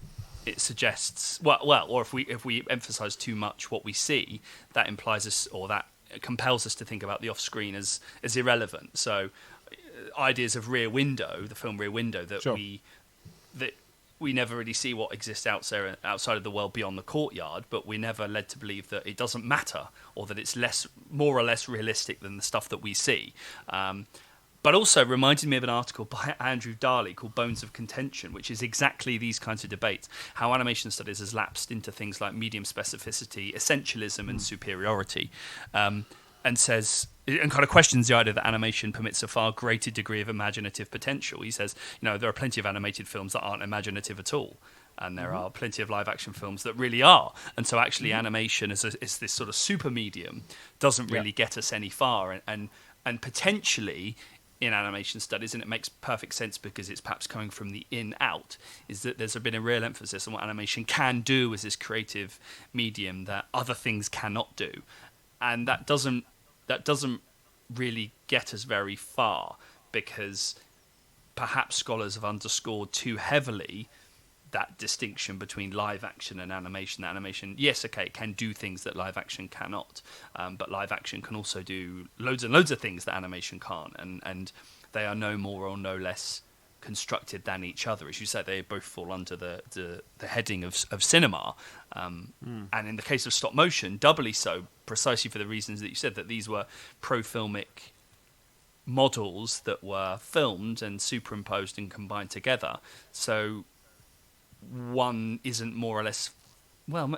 it suggests or if we emphasize too much what we see, that implies us, or that compels us to think about the off-screen as irrelevant. So ideas of Rear Window, the film Rear Window, that we never really see what exists outside of the world beyond the courtyard, but we're never led to believe that it doesn't matter, or that it's more or less realistic than the stuff that we see. But also reminded me of an article by Andrew Darley called Bones of Contention, which is exactly these kinds of debates, how animation studies has lapsed into things like medium specificity, essentialism and superiority, and kind of questions the idea that animation permits a far greater degree of imaginative potential. He says, there are plenty of animated films that aren't imaginative at all, and there are plenty of live action films that really are. And so actually animation as this sort of super medium doesn't really get us any far, and potentially in animation studies, and it makes perfect sense because it's perhaps coming from the in out, is that there's been a real emphasis on what animation can do as this creative medium that other things cannot do. And that doesn't really get us very far, because perhaps scholars have underscored too heavily that distinction between live action and animation. Animation, yes, okay, it can do things that live action cannot, but live action can also do loads and loads of things that animation can't, and they are no more or no less constructed than each other. As you said, they both fall under the heading of cinema, and in the case of stop motion, doubly so, precisely for the reasons that you said, that these were pro-filmic models that were filmed and superimposed and combined together. So one isn't more or less one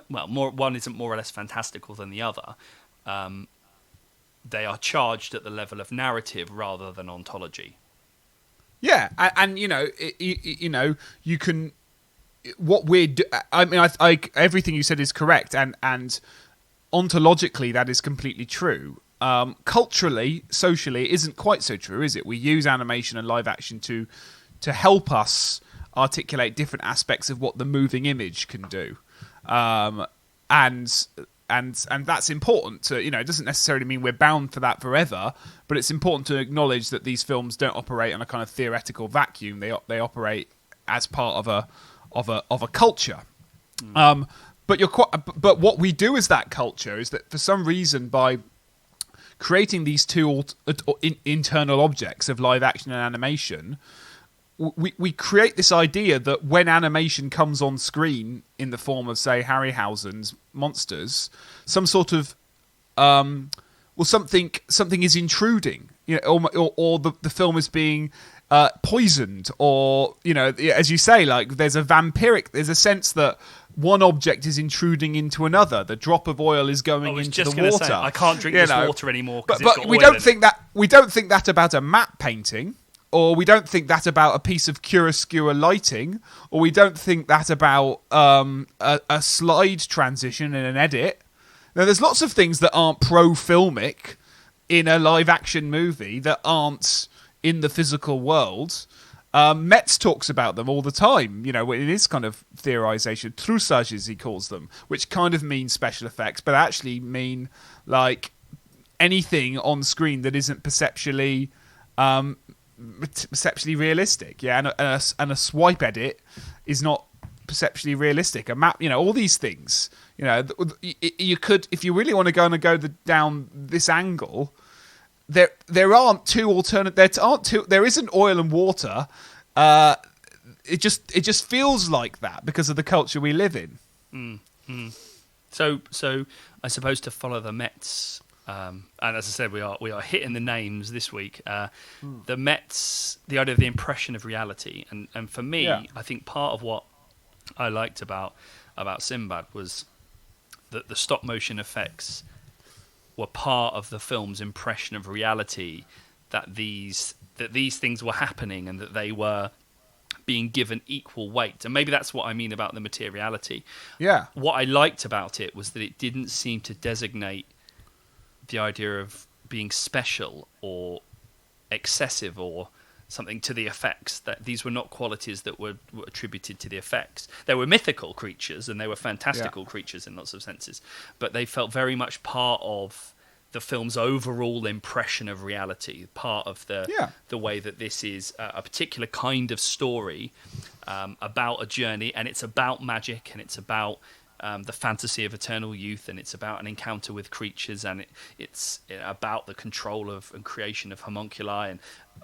isn't more or less fantastical than the other. They are charged at the level of narrative rather than ontology.
Yeah, and you can. What we're I mean, everything you said is correct, and ontologically that is completely true. Culturally, socially, it isn't quite so true, is it? We use animation and live action to help us articulate different aspects of what the moving image can do, and that's important to, it doesn't necessarily mean we're bound for that forever, but it's important to acknowledge that these films don't operate on a kind of theoretical vacuum. They operate as part of a culture. But what we do as that culture is that for some reason, by creating these two internal objects of live action and animation, we create this idea that when animation comes on screen in the form of, say, Harryhausen's monsters, some sort of something is intruding, or the film is being poisoned, or as you say, like there's a sense that one object is intruding into another. The drop of oil is going into the water.
Say, I can't drink this water anymore.
But we don't think that about a matte painting. Or we don't think that about a piece of chiaroscuro lighting, or we don't think that about a slide transition in an edit. Now, there's lots of things that aren't pro-filmic in a live-action movie that aren't in the physical world. Metz talks about them all the time, in his kind of theorization. Trusages, he calls them, which kind of mean special effects, but actually mean like anything on screen that isn't perceptually realistic, and a swipe edit is not perceptually realistic. A map, all these things, you could, if you really want to go down this angle, there aren't two alternate. There isn't oil and water. It just feels like that because of the culture we live in.
So I suppose to follow the Metz. And as I said, we are hitting the names this week. The Metz, the idea of the impression of reality, and for me, I think part of what I liked about Sinbad was that the stop motion effects were part of the film's impression of reality, that these things were happening and that they were being given equal weight. And maybe that's what I mean about the materiality.
Yeah.
What I liked about it was that it didn't seem to designate the idea of being special or excessive or something to the effects. That these were not qualities that were attributed to the effects. They were mythical creatures and they were fantastical creatures in lots of senses, but they felt very much part of the film's overall impression of reality, part of the way that this is a particular kind of story about a journey, and it's about magic, and it's about the fantasy of eternal youth, and it's about an encounter with creatures, and it's about the control of and creation of homunculi,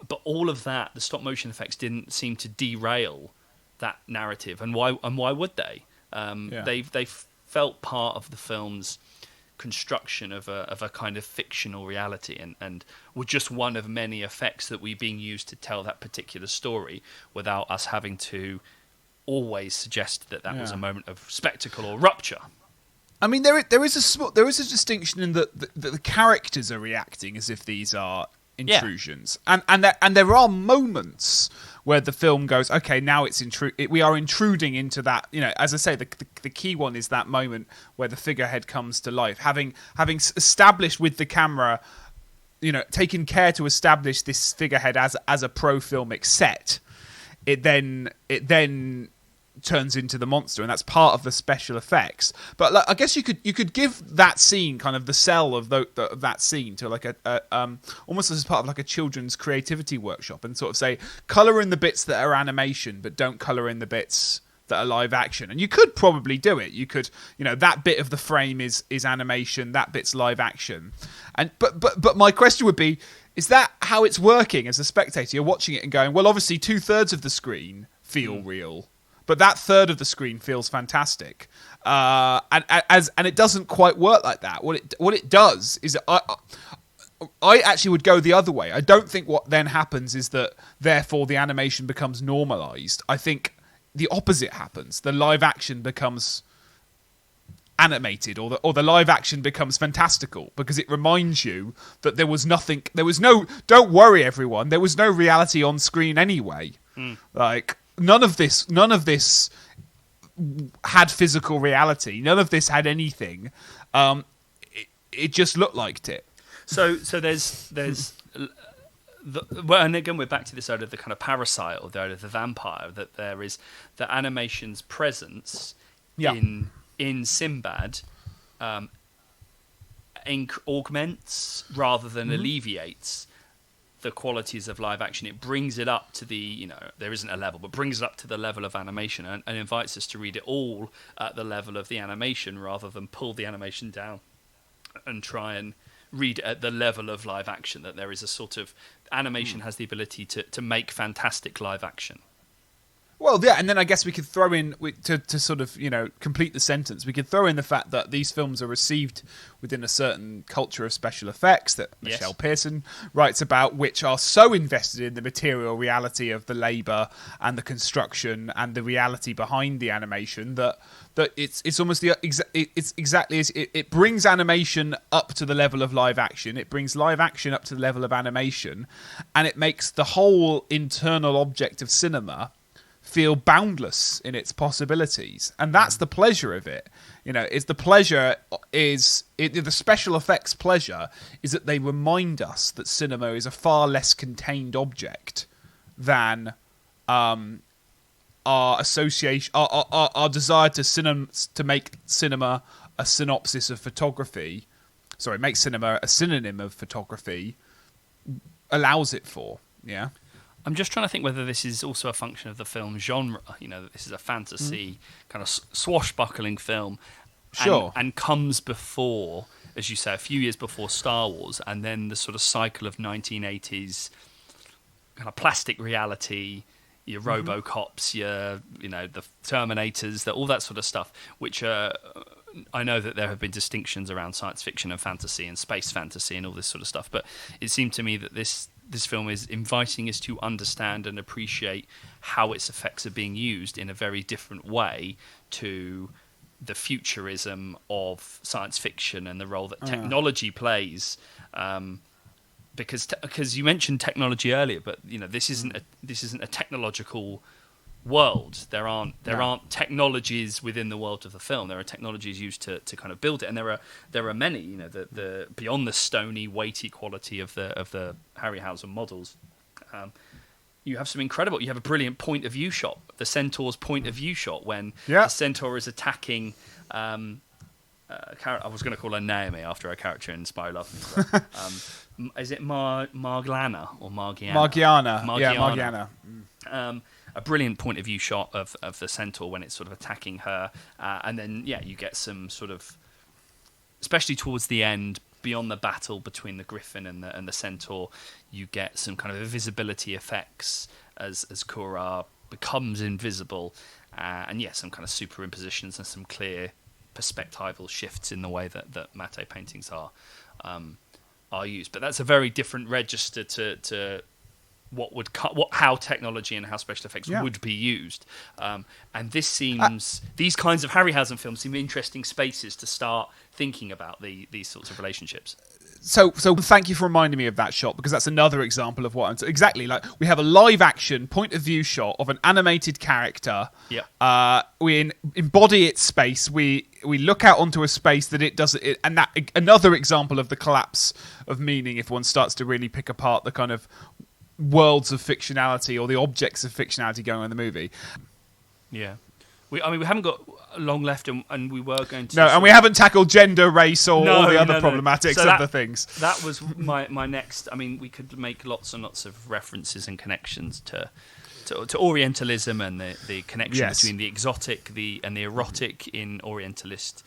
but all of that, the stop motion effects didn't seem to derail that narrative, and why would they? They felt part of the film's construction of a kind of fictional reality, and were just one of many effects that were being used to tell that particular story without us having to always suggest that was a moment of spectacle or rupture.
I mean, there is a distinction in that the characters are reacting as if these are intrusions, and there are moments where the film goes, okay, now we are intruding into that. You know, as I say, the key one is that moment where the figurehead comes to life, having established with the camera, you know, taken care to establish this figurehead as a pro-filmic set. It then turns into the monster, and that's part of the special effects. But like, I guess you could give that scene kind of the sell of that scene to like almost as part of like a children's creativity workshop, and sort of say, color in the bits that are animation, but don't color in the bits that are live action. And you could probably do it. You could, you know, that bit of the frame is animation, that bit's live action. And but my question would be, is that how it's working as a spectator? You're watching it and going, well, obviously 2/3 of the screen feel real, but that third of the screen feels fantastic, and it doesn't quite work like that. What it does is, I actually would go the other way. I don't think what then happens is that therefore the animation becomes normalized. I think the opposite happens. The live action becomes animated, or the live action becomes fantastical, because it reminds you that don't worry everyone, there was no reality on screen anyway. Like, none of this had physical reality. None of this had anything. It just looked like it.
So there's and again we're back to this idea of the kind of parasite, or the idea of the vampire, that there is the animation's presence in Sinbad augments rather than alleviates the qualities of live action. It brings it up to the, you know, there isn't a level, but brings it up to the level of animation, and invites us to read it all at the level of the animation, rather than pull the animation down and try and read at the level of live action. That there is a sort of animation has the ability to make fantastic live action.
Well, yeah, and then I guess we could throw in, to sort of, you know, complete the sentence, we could throw in the fact that these films are received within a certain culture of special effects that Michelle Pearson writes about, which are so invested in the material reality of the labour and the construction and the reality behind the animation that it's almost it's exactly as it brings animation up to the level of live action. It brings live action up to the level of animation, and it makes the whole internal object of cinema feel boundless in its possibilities, and that's the pleasure of it. You know, the special effects pleasure is that they remind us that cinema is a far less contained object than our association, our desire to make cinema a synopsis of photography. Sorry, make cinema a synonym of photography allows it for. Yeah.
I'm just trying to think whether this is also a function of the film genre. You know, that this is a fantasy kind of swashbuckling film, and comes before, as you say, a few years before Star Wars, and then the sort of cycle of 1980s kind of plastic reality, your RoboCops, the Terminators, all that sort of stuff. Which I know that there have been distinctions around science fiction and fantasy and space fantasy and all this sort of stuff, but it seemed to me that this film is inviting us to understand and appreciate how its effects are being used in a very different way to the futurism of science fiction and the role that technology plays. Because you mentioned technology earlier, but you know, this isn't a technological world. There aren't technologies within the world of the film. There are technologies used to kind of build it, and there are many. You know, the beyond the stony, weighty quality of the Harryhausen models. You have some incredible. You have a brilliant point of view shot. The centaur's point of view shot when the centaur is attacking. I was going to call her Naomi after her character in Spy Who Loved Me. But, is it Marglana or Margiana?
Margiana.
A brilliant point of view shot of the centaur when it's sort of attacking her, and then you get some sort of, especially towards the end, beyond the battle between the griffin and the centaur, you get some kind of invisibility effects as Kura becomes invisible, and some kind of superimpositions and some clear perspectival shifts in the way that matte paintings are used. But that's a very different register to how technology and how special effects would be used. And this seems these kinds of Harryhausen films seem interesting spaces to start thinking about these sorts of relationships.
So thank you for reminding me of that shot, because that's another example of what I'm exactly like. We have a live action point of view shot of an animated character.
Yeah.
We embody its space. We look out onto a space that it does it, and that another example of the collapse of meaning if one starts to really pick apart the kind of worlds of fictionality or the objects of fictionality going on in the movie.
Yeah. We haven't got long left, and we were going to...
No, and we haven't tackled gender, race, or all the other problematics of the things.
That was my next... I mean, we could make lots and lots of references and connections to Orientalism and the connection between the exotic and the erotic in Orientalist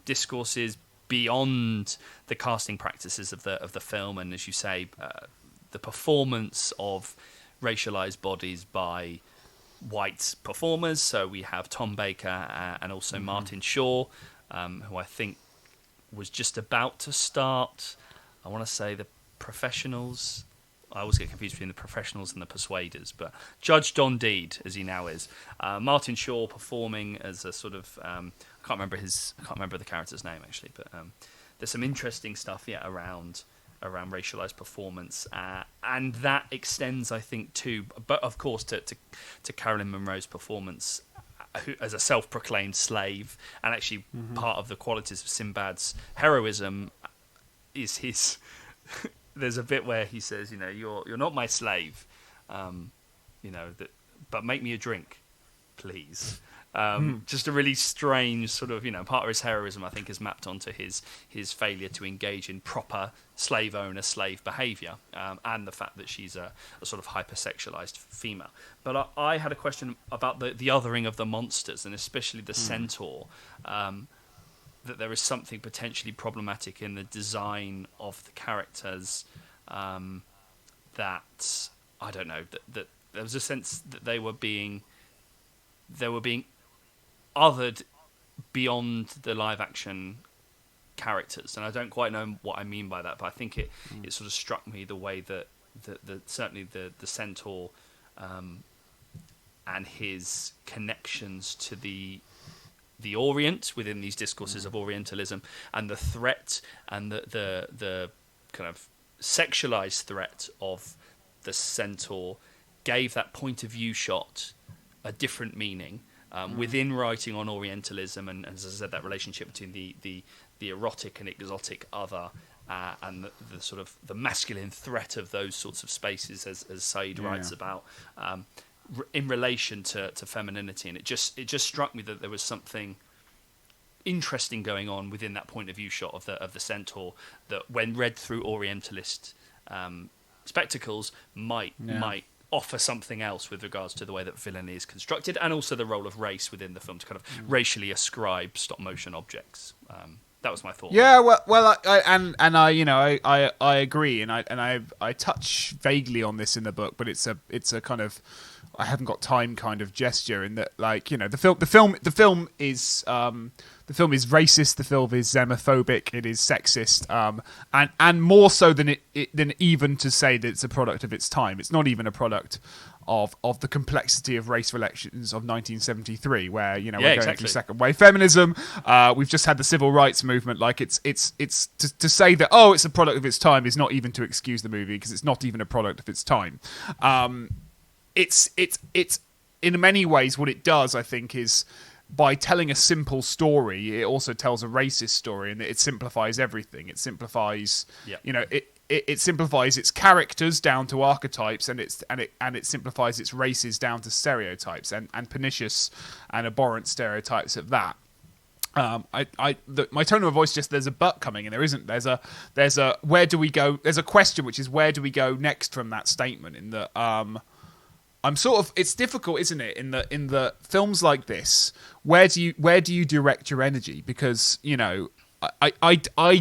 discourses beyond the casting practices of the film, and as you say, the performance of racialized bodies by white performers. So we have Tom Baker and also Martin Shaw, who I think was just about to start, I want to say, The Professionals. I always get confused between The Professionals and The Persuaders, but Judge Don Deed, as he now is. Martin Shaw performing as a sort of I can't remember the character's name actually, but there's some interesting stuff around racialized performance, and that extends, I think, but of course to Carolyn Monroe's performance as a self-proclaimed slave, and actually part of the qualities of Sinbad's heroism is his. There's a bit where he says, you're not my slave, but make me a drink, please. Just a really strange sort of, part of his heroism, I think, is mapped onto his failure to engage in proper slave owner slave behaviour, and the fact that she's a sort of hypersexualized female. But I had a question about the othering of the monsters, and especially the centaur, that there is something potentially problematic in the design of the characters, that I don't know, that there was a sense that they were being othered beyond the live action characters, and I don't quite know what I mean by that, but I think it sort of struck me the way that certainly the centaur and his connections to the Orient within these discourses of Orientalism, and the threat and the kind of sexualized threat of the centaur gave that point of view shot a different meaning. Within writing on Orientalism, and as I said, that relationship between the erotic and exotic other, and the sort of the masculine threat of those sorts of spaces, as Said writes about, in relation to femininity, and it just struck me that there was something interesting going on within that point of view shot of the centaur that, when read through Orientalist spectacles, might offer something else with regards to the way that villainy is constructed, and also the role of race within the film to kind of racially ascribe stop motion objects. That was my thought.
Yeah, well, I agree, and I touch vaguely on this in the book, but it's a kind of, I haven't got time kind of gesture in that, like, the film is racist, the film is xenophobic, it is sexist, and more so than than even to say that it's a product of its time. It's not even a product of the complexity of race relations of 1973, where we're going through second wave feminism. We've just had the civil rights movement. Like it's to say that it's a product of its time is not even to excuse the movie, because it's not even a product of its time. It's in many ways, what it does, I think, is by telling a simple story, it also tells a racist story, and it simplifies everything. It simplifies, it simplifies its characters down to archetypes, and it simplifies its races down to stereotypes and pernicious and abhorrent stereotypes of that. My tone of voice just there's a but coming, and there isn't. There's a where do we go? There's a question, which is where do we go next from that statement? In that I'm sort of it's difficult, isn't it? In the films like this, where do you direct your energy? Because I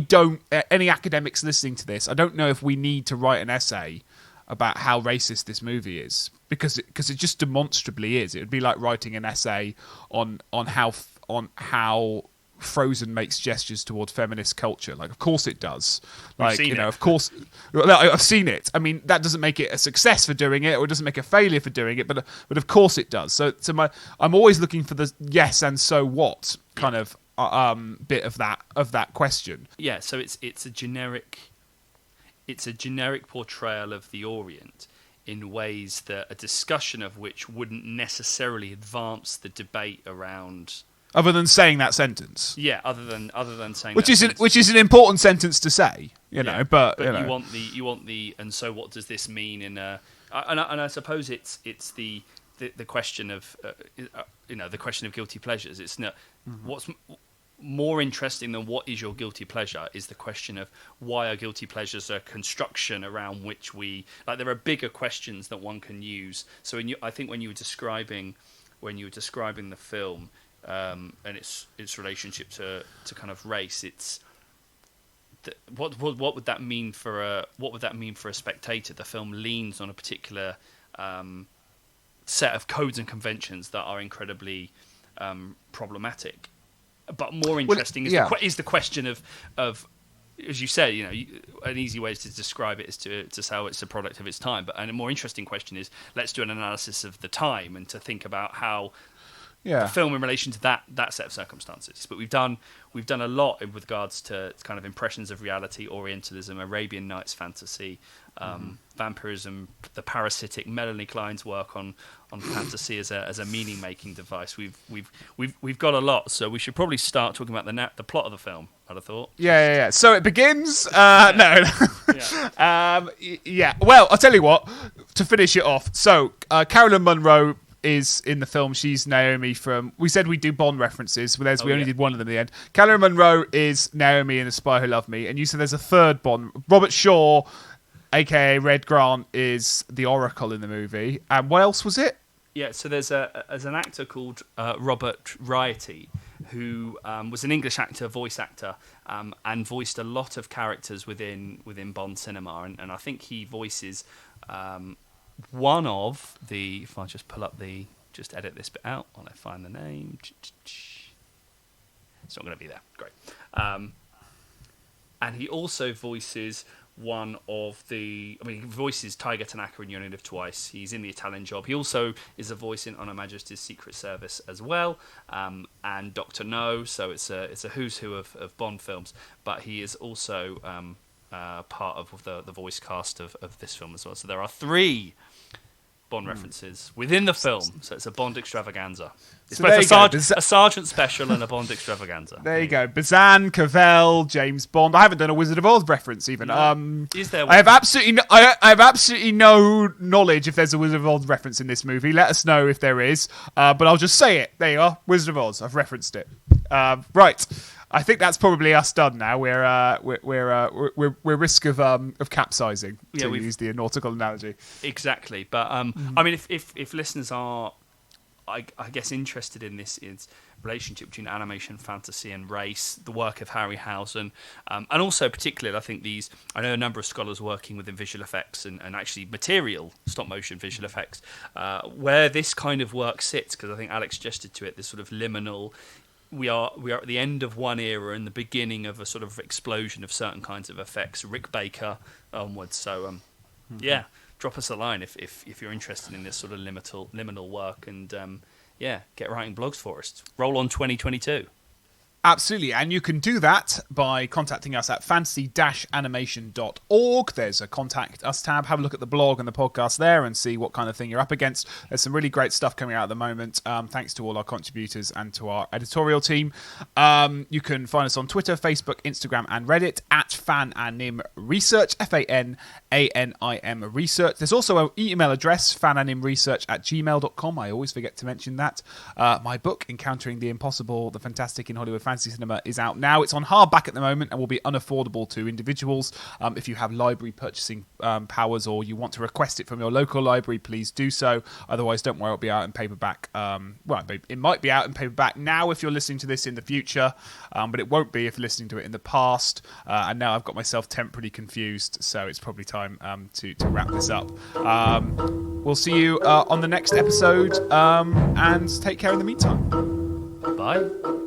don't. Any academics listening to this, I don't know if we need to write an essay about how racist this movie is, because it just demonstrably is. It would be like writing an essay on how Frozen makes gestures toward feminist culture. Like, of course it does. Like, of course, I've seen it. I mean, that doesn't make it a success for doing it, or it doesn't make a failure for doing it. But of course it does. So I'm always looking for the yes and so what kind of bit of that question.
Yeah. So it's a generic portrayal of the Orient in ways that a discussion of which wouldn't necessarily advance the debate around.
Other than saying that sentence,
yeah. Other than saying
which is an important sentence to say, But
you want the and so what does this mean in a and I suppose it's the question of the question of guilty pleasures. It's not what's more interesting than what is your guilty pleasure is the question of why are guilty pleasures a construction around which we like. There are bigger questions that one can use. So I think when you were describing the film. And its relationship to kind of race, it's what would that mean for a spectator? The film leans on a particular set of codes and conventions that are incredibly problematic. But more interesting is the question of as you said, an easy way to describe it is to say it's a product of its time. But a more interesting question is let's do an analysis of the time and to think about how. Yeah. The film in relation to that set of circumstances. But we've done a lot with regards to kind of impressions of reality, Orientalism, Arabian Nights fantasy, vampirism, the parasitic, Melanie Klein's work on fantasy as a meaning making device. We've got a lot, so we should probably start talking about the plot of the film. I'd have thought.
Yeah. So it begins. No. Yeah. Well, I'll tell you what. To finish it off, so Carolyn Munro is in the film. She's Naomi from. We said we'd do Bond references, but we only did one of them in the end. Carolyn Munro is Naomi in A Spy Who Loved Me, and you said there's a third Bond. Robert Shaw, aka Red Grant, is the Oracle in the movie. And what else was it?
Yeah, so there's an actor called Robert Rietti, who was an English actor, voice actor, and voiced a lot of characters within Bond cinema, and I think he voices. One of the, if I just pull up just edit this bit out while I find the name. It's not going to be there. Great. And he also voices one of he voices Tiger Tanaka in You Only Live Twice. He's in The Italian Job. He also is a voice in On Her Majesty's Secret Service as well, and Dr. No. So it's a who's who of Bond films. But he is also part of the voice cast of this film as well. So there are 3 Bond references within the film. So it's a Bond extravaganza. It's both a Sergeant special and a Bond extravaganza.
There you go. Bazan, Cavell, James Bond. I haven't done a Wizard of Oz reference even.
Is there one?
I have absolutely no knowledge if there's a Wizard of Oz reference in this movie. Let us know if there is. But I'll just say it. There you are. Wizard of Oz. I've referenced it. Right. I think that's probably us done now. We're risk of capsizing, to use the nautical analogy.
Exactly, but I mean, if listeners are, I guess, interested in this relationship between animation, fantasy, and race, the work of Harryhausen, and also particularly, I think I know a number of scholars working within visual effects and actually material stop motion visual effects, where this kind of work sits, because I think Alex gestured to it, this sort of liminal. We are at the end of one era and the beginning of a sort of explosion of certain kinds of effects, Rick Baker onwards. So, drop us a line if you're interested in this sort of liminal work, and get writing blogs for us. Roll on 2022.
Absolutely, and you can do that by contacting us at fantasy-animation.org. There's a Contact Us tab. Have a look at the blog and the podcast there and see what kind of thing you're up against. There's some really great stuff coming out at the moment, thanks to all our contributors and to our editorial team. You can find us on Twitter, Facebook, Instagram, and Reddit at FanAnim Research, FANANIM Research. There's also an email address, fananimresearch@gmail.com. I always forget to mention that. My book, Encountering the Impossible, The Fantastic in Hollywood Fantasy Cinema, is out now. It's on hardback at the moment and will be unaffordable to individuals. If you have library purchasing powers or you want to request it from your local library, please do so. Otherwise, don't worry, it'll be out in paperback. Well, it might be out in paperback now if you're listening to this in the future, but it won't be if you're listening to it in the past. And now I've got myself temporarily confused, so it's probably time to wrap this up. We'll see you on the next episode, and take care in the meantime.
Bye.